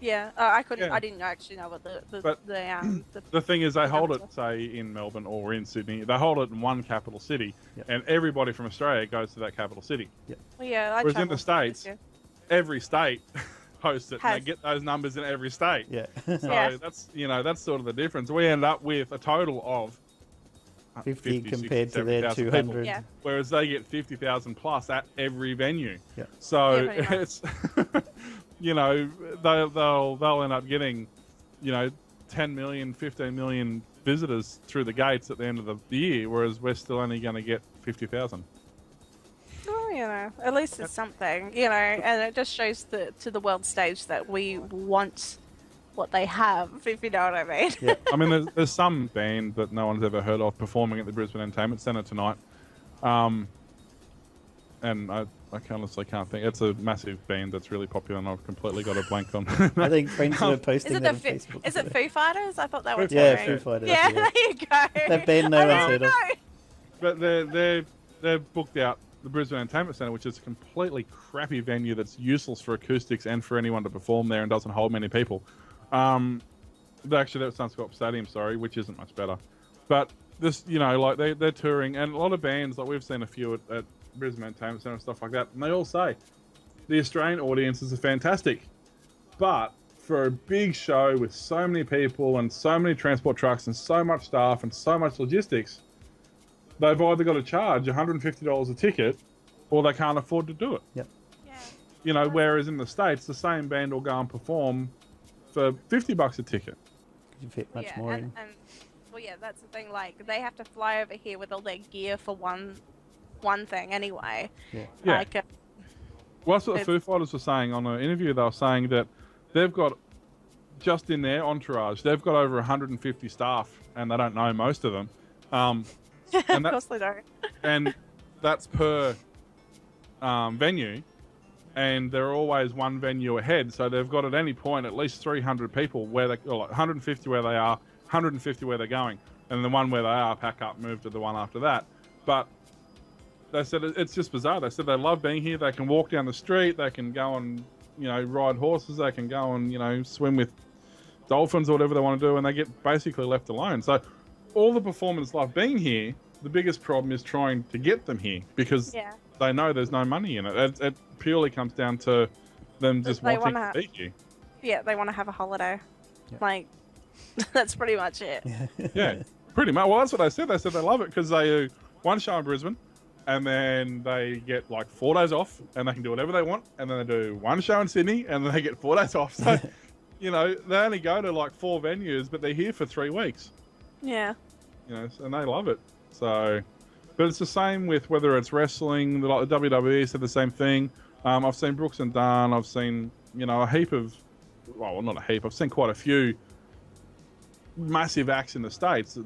Yeah, I couldn't. Yeah. I didn't actually know what the thing is, they hold it, say, in Melbourne or in Sydney. They hold it in one capital city, and everybody from Australia goes to that capital city. Well, yeah, whereas in the States, every state hosts it, and they get those numbers in every state. Yeah. So that's sort of the difference. We end up with a total of 50 compared 60, to their 200. people, whereas they get 50,000 plus at every venue. Yeah. So it's they'll end up getting 10 million, 15 million visitors through the gates at the end of the year, whereas we're still only going to get 50,000. Well, at least it's something, and it just shows to the world stage that we want what they have, if you know what I mean. Yeah. I mean, there's some band that no one's ever heard of performing at the Brisbane Entertainment Centre tonight. And I honestly can't think. It's a massive band that's really popular, and I've completely got a blank on. I think friends were posting that on Facebook. Is it Foo Fighters? I thought that was Foo Fighters. Yeah, there you go. That band no one's heard of. But they're booked out the Brisbane Entertainment Centre, which is a completely crappy venue that's useless for acoustics and for anyone to perform there and doesn't hold many people. Actually, that's Suncorp Stadium, sorry, which isn't much better. But this, like they're touring, and a lot of bands, like we've seen a few at Brisbane Entertainment Centre and stuff like that, and they all say the Australian audiences are fantastic, but for a big show with so many people and so many transport trucks and so much staff and so much logistics, they've either got to charge $150 a ticket or they can't afford to do it. Yep. Yeah. Whereas in the States, the same band will go and perform for $50 a ticket. You fit much more in. Well, yeah, that's the thing. Like, they have to fly over here with all their gear for one thing anyway. Yeah. Like, Well, that's what the Foo Fighters were saying on an interview. They were saying that they've got, just in their entourage, they've got over 150 staff, and they don't know most of them. of course they don't. And that's per venue, and they're always one venue ahead. So they've got at any point at least 300 people or like 150 where they are, 150 where they're going, and the one where they are, pack up, move to the one after that. But they said it's just bizarre. They said they love being here. They can walk down the street. They can go and ride horses. They can go and swim with dolphins or whatever they want to do, and they get basically left alone. So all the performers love being here. The biggest problem is trying to get them here because they know there's no money in it. It purely comes down to them just wanting to be here. Yeah, they want to have a holiday. Yeah. Like, that's pretty much it. Yeah, pretty much. Well, that's what they said. They said they love it because they do one show in Brisbane, and then they get like 4 days off, and they can do whatever they want. And then they do one show in Sydney, and then they get 4 days off. So, they only go to like 4 venues, but they're here for 3 weeks. Yeah. And they love it. So, but it's the same with whether it's wrestling. Like the WWE said the same thing. I've seen Brooks and Dunn. I've seen a heap of, well, not a heap. I've seen quite a few massive acts in the States.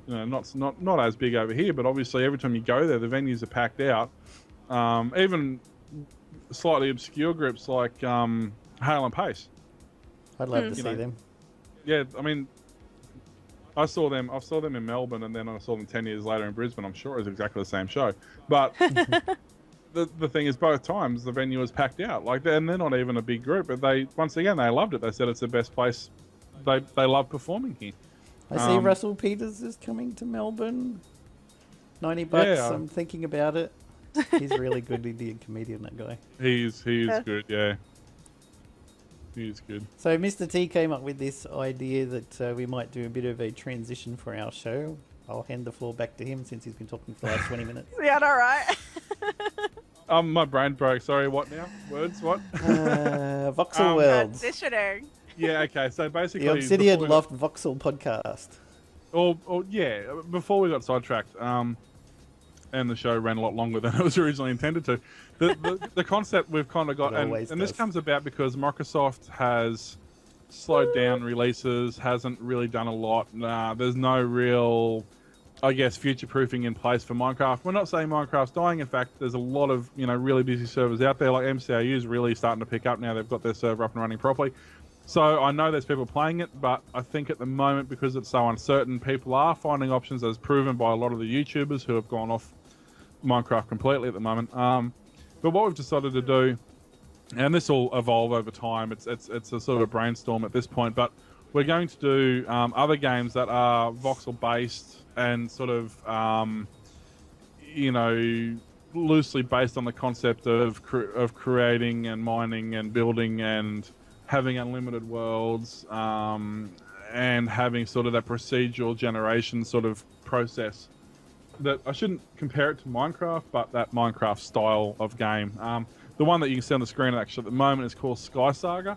Not as big over here, but obviously every time you go there, the venues are packed out. Even slightly obscure groups like Hale and Pace. I'd love to see them. Yeah, I mean, I saw them in Melbourne, and then I saw them 10 years later in Brisbane. I'm sure it was exactly the same show. But the thing is, both times the venue was packed out. Like, and they're not even a big group, but they loved it. They said it's the best place. They love performing here. I see Russell Peters is coming to Melbourne. $90. Yeah. I'm thinking about it. He's a really good Indian comedian, that guy. He's good, yeah. He's good. So Mr. T came up with this idea that we might do a bit of a transition for our show. I'll hand the floor back to him since he's been talking for the last 20 minutes. Yeah, all right. My brain broke. Sorry, what now? Words, what? Voxel Worlds. Transitioning. Yeah, okay. So basically... The Obsidian Loft Voxel podcast. Yeah, before we got sidetracked, and the show ran a lot longer than it was originally intended to. The concept we've kind of got, and this comes about because Microsoft has slowed down releases, hasn't really done a lot. There's no real, I guess, future-proofing in place for Minecraft. We're not saying Minecraft's dying. In fact, there's a lot of, really busy servers out there. Like MCAU is really starting to pick up now. They've got their server up and running properly. So I know there's people playing it, but I think at the moment, because it's so uncertain, people are finding options, as proven by a lot of the YouTubers who have gone off Minecraft completely at the moment. But what we've decided to do, and this will evolve over time, it's a sort of a brainstorm at this point, but we're going to do other games that are voxel based and sort of loosely based on the concept of creating and mining and building and having unlimited worlds, and having sort of that procedural generation sort of process. That I shouldn't compare it to Minecraft, but that Minecraft style of game. The one that you can see on the screen actually at the moment is called Sky Saga.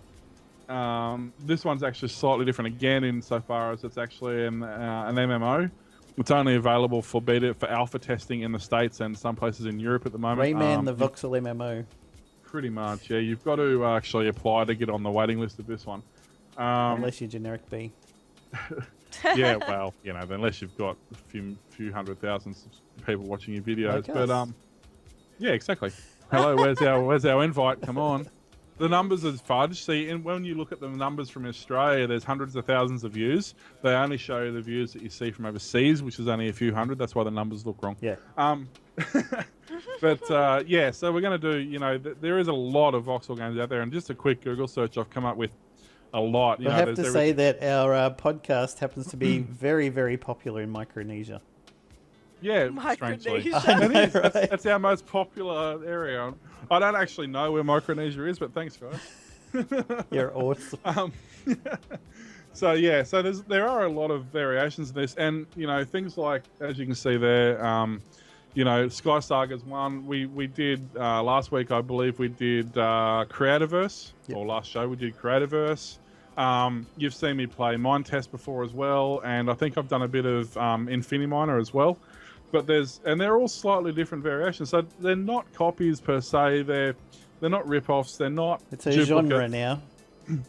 This one's actually slightly different again insofar as it's actually an MMO. It's only available for alpha testing in the States and some places in Europe at the moment. Rayman the Voxel MMO. Pretty much, yeah. You've got to actually apply to get on the waiting list of this one. Unless you're generic B. Yeah, well, unless you've got a few 100,000 people watching your videos. Like but us. yeah, exactly. Hello, where's our invite? Come on. The numbers are fudge. See, and when you look at the numbers from Australia, there's hundreds of thousands of views. They only show the views that you see from overseas, which is only a few hundred. That's why the numbers look wrong. Yeah. But yeah, so we're going to do, there is a lot of voxel games out there, and just a quick Google search, I've come up with a lot. I have to say that our podcast happens to be very, very popular in Micronesia. Yeah, strangely. That's our most popular area. I don't actually know where Micronesia is, but thanks, guys. You're awesome. So yeah, there are a lot of variations in this, and things like, as you can see there, Sky Saga's one. We did last week, I believe we did Creativerse, or last show we did Creativerse. You've seen me play Mine Test before as well, and I think I've done a bit of Infiniminer as well. But they're all slightly different variations. So they're not copies per se. They're not rip-offs. They're not. It's a genre now.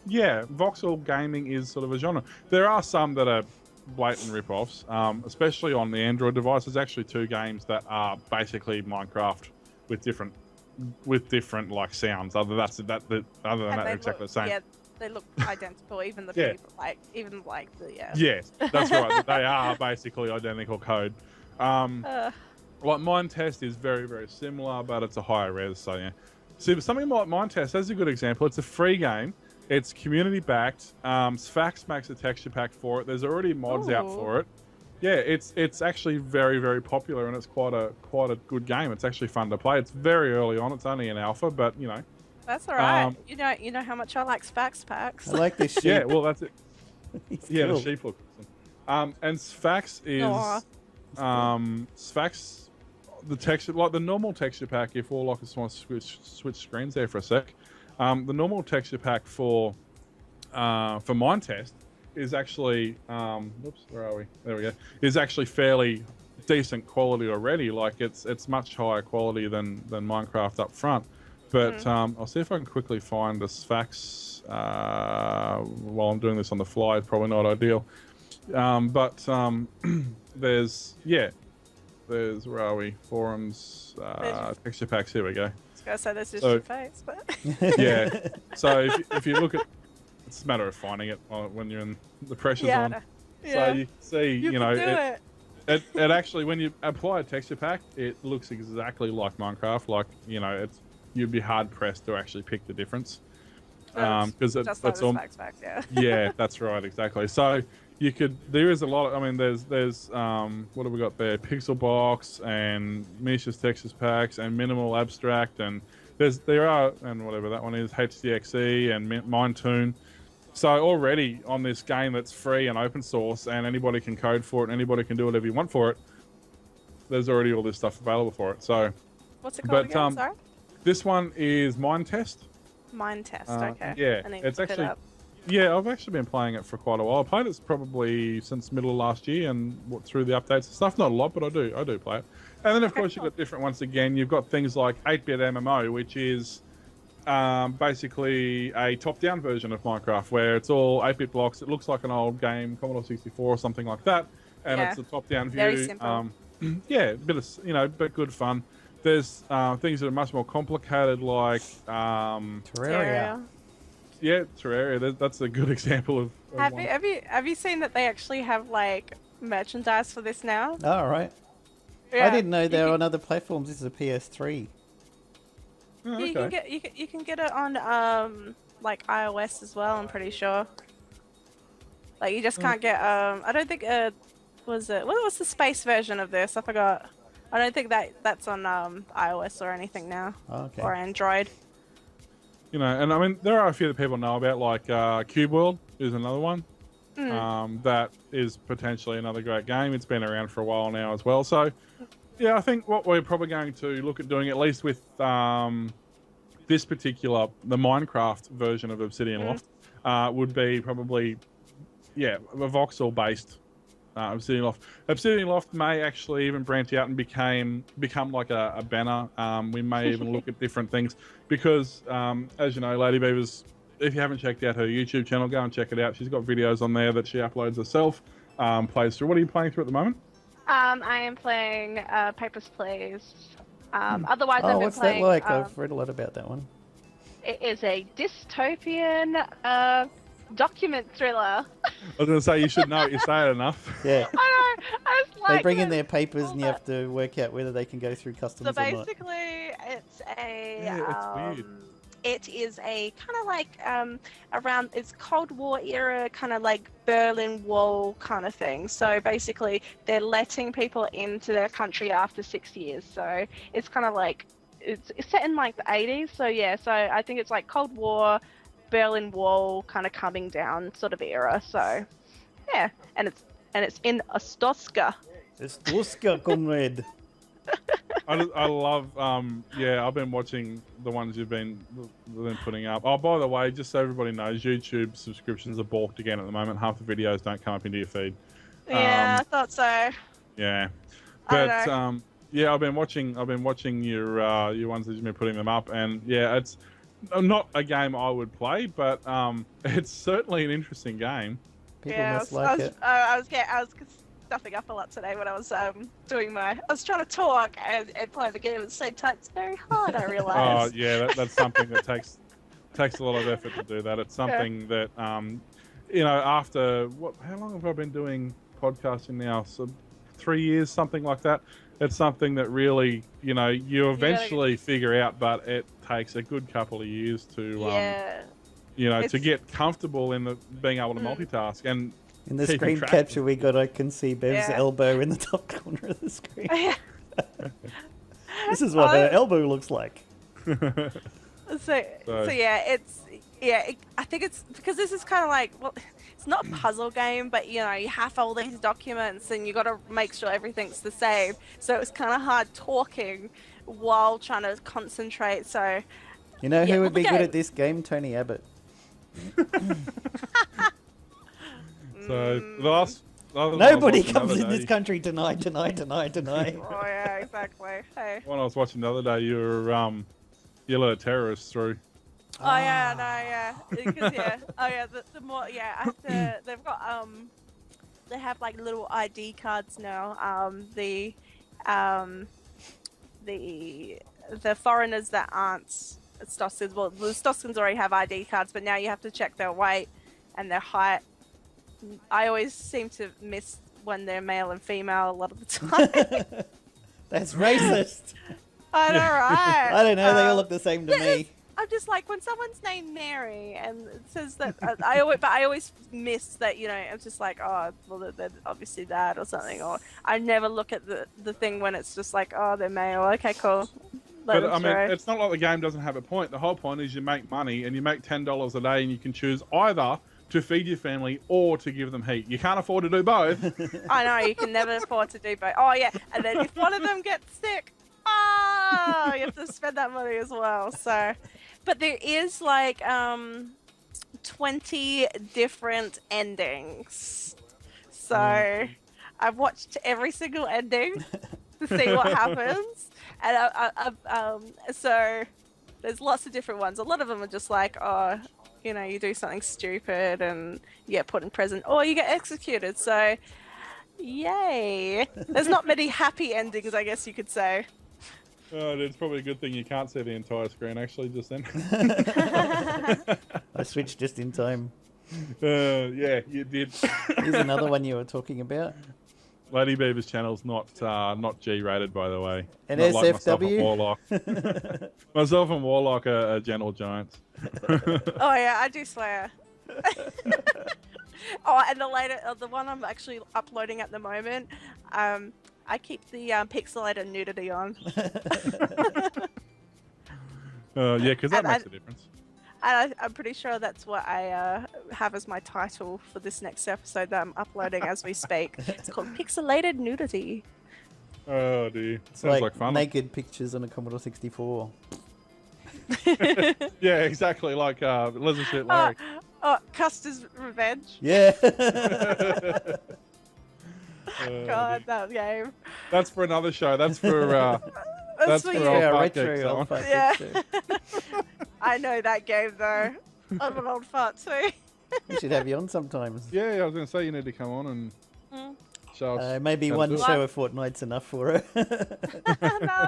Yeah, voxel gaming is sort of a genre. There are some that are blatant rip-offs, especially on the Android device. There's actually 2 games that are basically Minecraft with different like sounds. Other than that, they're exactly the same. Yeah, they look identical. Even the people, like the Yes, that's right. They are basically identical code. Like Mine Test is very, very similar, but it's a higher res. So yeah, see, something like Mine Test, that's a good example. It's a free game. It's community backed. Sphax makes a texture pack for it. There's already mods out for it. Yeah, it's actually very, very popular, and it's quite a good game. It's actually fun to play. It's very early on. It's only an alpha, but that's all right. You know how much I like Sphax packs. I like this sheep. Yeah, well, that's it. Yeah, cool. The sheep look awesome. And Sphax is Sphax, the texture, like the normal texture pack. If WauloK just wants to switch screens there for a sec, the normal texture pack for Mine Test is actually where are we? There we go. Is actually fairly decent quality already. Like it's much higher quality than Minecraft up front. But I'll see if I can quickly find the Sphax while I'm doing this on the fly. It's probably not ideal. But there's where are we? Forums, texture packs. Here we go. I was gonna say this is your face, but yeah. So if you look at, it's a matter of finding it when you're in the pressure's on. So you can see, You you can know, do it actually, when you apply a texture pack, it looks exactly like Minecraft. Like, you know, you'd be hard pressed to actually pick the difference. Because just like the specs, yeah. Yeah, that's right, exactly. So there is a lot of, I mean, there's what have we got there? Pixel Box and Misha's Textures Packs and Minimal Abstract, and and whatever that one is, HDXE and Minetoon. So already on this game that's free and open source and anybody can code for it and anybody can do whatever you want for it, there's already all this stuff available for it. So what's it called again? Sorry? This one is Mind Test. Mind Test, okay. Yeah, it's actually... Yeah, I've actually been playing it for quite a while. I played it probably since middle of last year and through the updates and stuff. Not a lot, but I do play it. And then, of course, you've got different ones again. You've got things like 8-bit MMO, which is basically a top-down version of Minecraft, where it's all 8-bit blocks. It looks like an old game, Commodore 64 or something like that, and it's a top-down view. Very simple. Yeah, a bit of, but good fun. There's things that are much more complicated, like Terraria. Yeah, Terraria. That's a good example of have you seen that they actually have like merchandise for this now? Oh, right. Yeah. I didn't know they were on other platforms. This is a PS3. Oh, okay. You can get it on like iOS as well. I'm pretty sure. Like you just can't get I don't think what was the space version of this? I forgot. I don't think that's on iOS or anything now. Oh, okay. Or Android. You know, and I mean, there are a few that people know about, like Cube World is another one. That is potentially another great game. It's been around for a while now as well. So, yeah, I think what we're probably going to look at doing, at least with this particular, the Minecraft version of Obsidian Loft, would be probably, a Voxel-based Obsidian Loft. Obsidian Loft may actually even branch out and become like a banner. We may even look at different things because, as you know, Lady Beavers, if you haven't checked out her YouTube channel, go and check it out. She's got videos on there that she uploads herself, plays through. What are you playing through at the moment? I am playing Papers, Please. Otherwise, I've been what's playing... that like? I've read a lot about that one. It is a dystopian document thriller. I was going to say, you should know it. You say it enough. Yeah. I know. I was like... They bring in their papers and you have to work out whether they can go through customs or not. So basically, it's a... Yeah, it's weird. It is a kind of like around, it's Cold War era, kind of like Berlin Wall kind of thing. So basically, they're letting people into their country after 6 years. So it's kind of like, it's set in like the 80s. So yeah, so I think it's like Cold War, Berlin Wall kind of coming down sort of era. So yeah, and it's in Ostoska. Ostoska, comrade. I love, I've been watching the ones you've been putting up. Oh, by the way, just so everybody knows, YouTube subscriptions are balked again at the moment. Half the videos don't come up into your feed. Yeah, I thought so. Yeah, but I've been watching your ones that you've been putting them up, and yeah, it's not a game I would play, but it's certainly an interesting game. People must like it. I was stuffing up a lot today when I was doing I was trying to talk and play the game at the same time. It's very hard, I realise. Oh yeah, that's something that takes a lot of effort to do that. It's something that after how long have I been doing podcasting now? So 3 years, something like that. It's something that really, you eventually figure out, but it takes a good couple of years to to get comfortable in being able to multitask. And in the screen capture we got, I can see Bev's elbow in the top corner of the screen. This is what her elbow looks like. So yeah, I think it's because this is kind of like, well, it's not a puzzle game, but you have all these documents and you got to make sure everything's the same. So it's kind of hard talking while trying to concentrate. So who would be good at this game? Tony Abbott. So the last nobody comes in this country deny. Oh yeah, exactly. Hey. When I was watching the other day, you were you let a terrorist through. Oh yeah, no, yeah, because the more they've got they have like little ID cards now. The foreigners that aren't Stoskans, well, the Stoskans already have ID cards, but now you have to check their weight and their height. I always seem to miss when they're male and female a lot of the time. That's racist. I know, right? I don't know. They all look the same to me. I'm just like, when someone's named Mary and it says that, I always miss that, you know. I'm just like, oh, well, they're obviously that or something. Or I never look at the thing when it's just like, oh, they're male. Okay, cool. But I mean, it's not like the game doesn't have a point. The whole point is you make money and you make $10 a day, and you can choose either to feed your family or to give them heat. You can't afford to do both. I know, you can never afford to do both. Oh yeah, and then if one of them gets sick, you have to spend that money as well. So, but there is like 20 different endings. So I've watched every single ending to see what happens, and so there's lots of different ones. A lot of them are just like, oh, you know, you do something stupid and you get put in prison, or you get executed. So, yay! There's not many happy endings, I guess you could say. Oh, it's probably a good thing you can't see the entire screen, actually, just then. I switched just in time. Yeah, you did. Here's another one you were talking about. Lady Beaver's channel's not G-rated, by the way. An Not like SFW? Myself and WauloK are gentle giants. Oh yeah, I do swear. Oh, and the one I'm actually uploading at the moment, I keep the pixelated nudity on. Yeah, because that makes a difference. And I'm pretty sure that's what I have as my title for this next episode that I'm uploading as we speak. It's called Pixelated Nudity. Oh dear, It's sounds like fun. naked pictures on a Commodore 64. Yeah, exactly, like Lizard Shit Larry. Oh, Custer's Revenge. Yeah. God, that game. That's for another show. That's for that's for you. old Yeah, fart retro geeks, old that one. fart Yeah. geeks, too. I know that game though. I'm an old fart too. We should have you on sometimes. Yeah, I was going to say you need to come on and show us. Maybe how to one do it. show a fortnight's enough for her. No,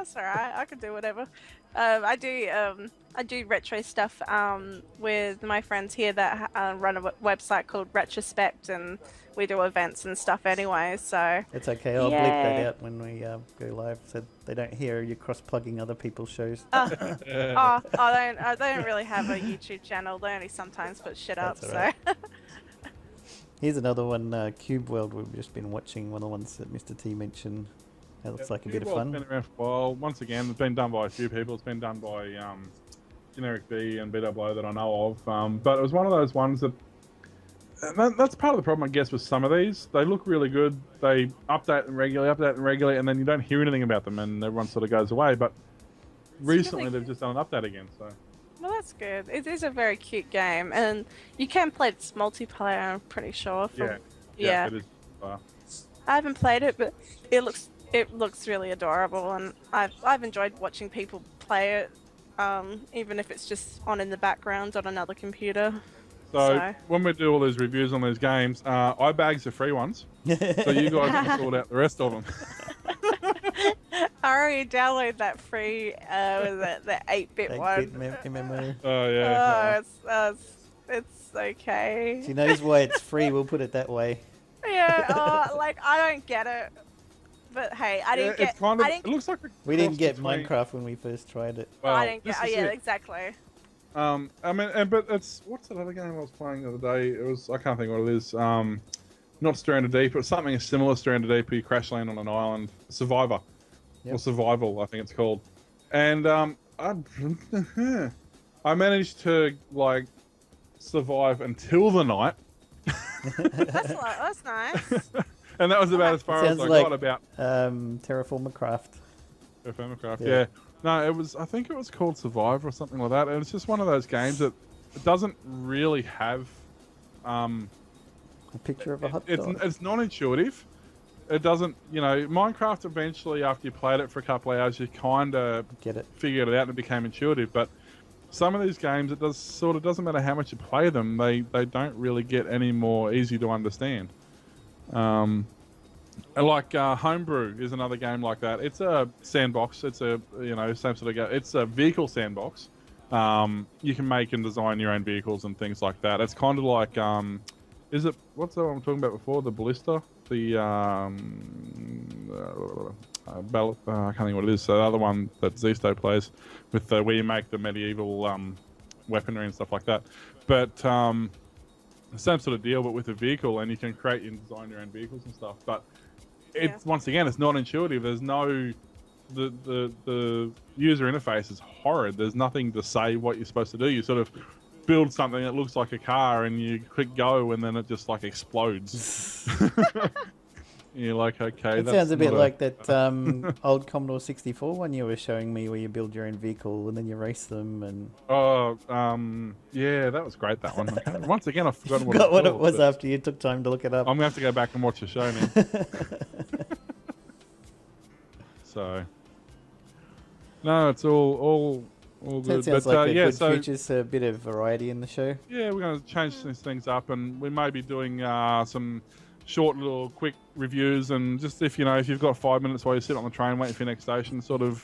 it's alright. I can do whatever. I do retro stuff with my friends here that run a website called Retrospect, and we do events and stuff anyway. So It's okay. I'll bleep Yeah. that out when we go live, so they don't hear you cross-plugging other people's shows. I don't really have a YouTube channel. They only sometimes put shit up. That's alright. So Here's another one, Cube World. We've just been watching, one of the ones that Mr. T mentioned. That looks like a bit of Well, it's fun. been around for a while. Once again, it's been done by a few people. It's been done by Generic B and BWO that I know of. But it was one of those ones that... That's part of the problem, I guess, with some of these. They look really good. They update them regularly, and then you don't hear anything about them, and everyone sort of goes away. But recently, really they've just done an update again. So well, that's good. It is a very cute game, and you can play this multiplayer. I'm pretty sure. yeah, it is. I haven't played it, but it looks really adorable, and I've enjoyed watching people play it, even if it's just on in the background on another computer. So when we do all those reviews on those games, iBags are free ones, so you guys can sort out the rest of them. I already downloaded that free, the 8-bit one. 8-bit MMO. Oh yeah. It's okay. She knows why it's free, we'll put it that way. Yeah, like I don't get it. But hey, I didn't get. It looks like We didn't get between- Minecraft when we first tried it. Well, I didn't get. this Oh is yeah, it. exactly. I mean, but it's what's that other game I was playing the other day? It was I can't think what it is. Not Stranded Deep, but something similar to Stranded Deep. Where you crash land on an island, Survivor, or Survival, I think it's called. And I managed to like survive until the night. That's nice. And that was about as far as Sounds I like got about Terraformer Craft. Craft. Yeah. Yeah. No, it was. I think it was called Survive or something like that. And it's just one of those games that it doesn't really have. A picture of a hot dog. It's non-intuitive. It doesn't. You know, Minecraft. Eventually, after you played it for a couple of hours, you kind of Get it. figured it out and it became intuitive. But some of these games, it doesn't matter how much you play them. They don't really get any more easy to understand. Like Homebrew is another game like that. It's a sandbox. It's a same sort of game. It's a vehicle sandbox. You can make and design your own vehicles and things like that. It's kind of like Is it what's the one I'm talking about before? The ballista, the I can't think what it is. So the other one that Zisto plays with where you make the medieval weaponry and stuff like that. But the same sort of deal, but with a vehicle, and you can create and design your own vehicles and stuff. But it's once again, it's not intuitive. There's no the user interface is horrid. There's nothing to say what you're supposed to do. You sort of build something that looks like a car and you click go and then it just like explodes. You're like, okay, It sounds a bit like that old Commodore 64 one you were showing me where you build your own vehicle and then you race them and... yeah, that was great, that one. Okay. Once again, I've forgotten what it was after you took time to look it up. I'm going to have to go back and watch the show now. So... No, it's all good. That sounds like a good future's a bit of variety in the show. Yeah, we're going to change these things up, and we may be doing some short little quick reviews, and just if you've got 5 minutes while you sit on the train waiting for your next station, sort of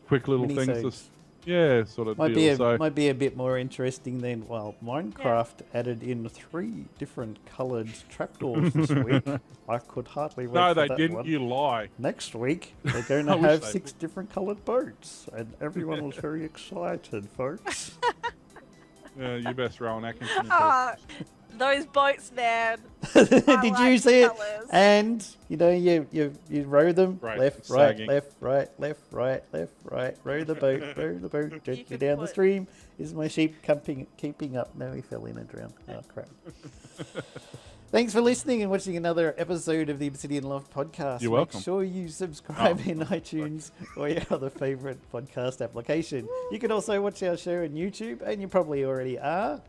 quick little things. Just, sort of might be a bit more interesting than Minecraft added in 3 different coloured trapdoors this week. I could hardly wait. No, for they that didn't. one. You lie. Next week they're going to have 6 different coloured boats, and everyone was very excited, folks. Yeah, you best roll an Atkinson. Those boats, man. Did you see it? And you row them left, right, sagging. left, right, left, right, left, right. Row the boat gently down the stream. Is my sheep keeping up? No, he fell in and drowned. Oh crap! Thanks for listening and watching another episode of the Obsidian Loft podcast. You're welcome. Make sure you subscribe in iTunes or your other favourite podcast application. You can also watch our show on YouTube, and you probably already are,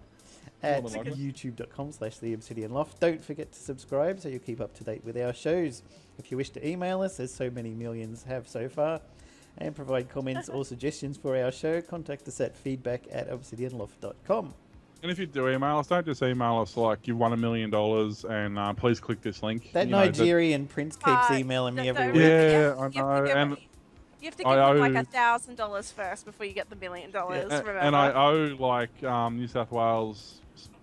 at youtube.com/theobsidianloft. Don't forget to subscribe so you'll keep up to date with our shows. If you wish to email us, as so many millions have so far, and provide comments or suggestions for our show, contact us at feedback@obsidianloft.com. And if you do email us, don't just email us like you've won $1 million and please click this link. That Nigerian prince keeps emailing me every week. Yeah, I know. And you have to give them like $1,000 first before you get the $1 million. Remember? And I owe like New South Wales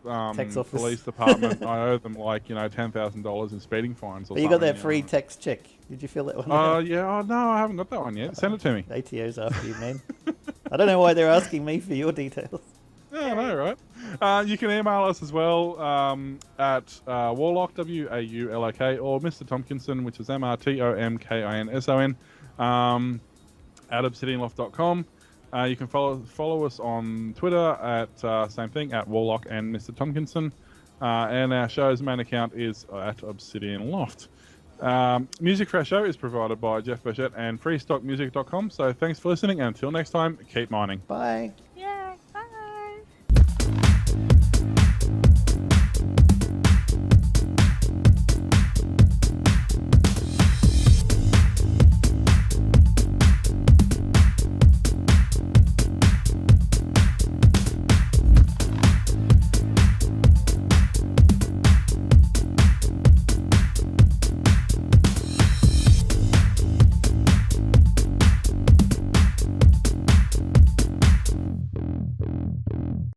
tax office police department. I owe them like $10,000 in speeding fines. But you got that free tax check. Did you fill that one? Yeah. Oh no, I haven't got that one yet. Send it to me. ATO's after you, man. I don't know why they're asking me for your details. Yeah, I know, right? You can email us as well at WauloK, WAULOK, or Mr. Tomkinson, which is mrtomkinson, at obsidianloft.com. You can follow us on Twitter at same thing, at WauloK and Mr. Tomkinson. And our show's main account is at Obsidian Loft. Music for our show is provided by Jeff Burchett and freestockmusic.com. So thanks for listening, and until next time, keep mining. Bye.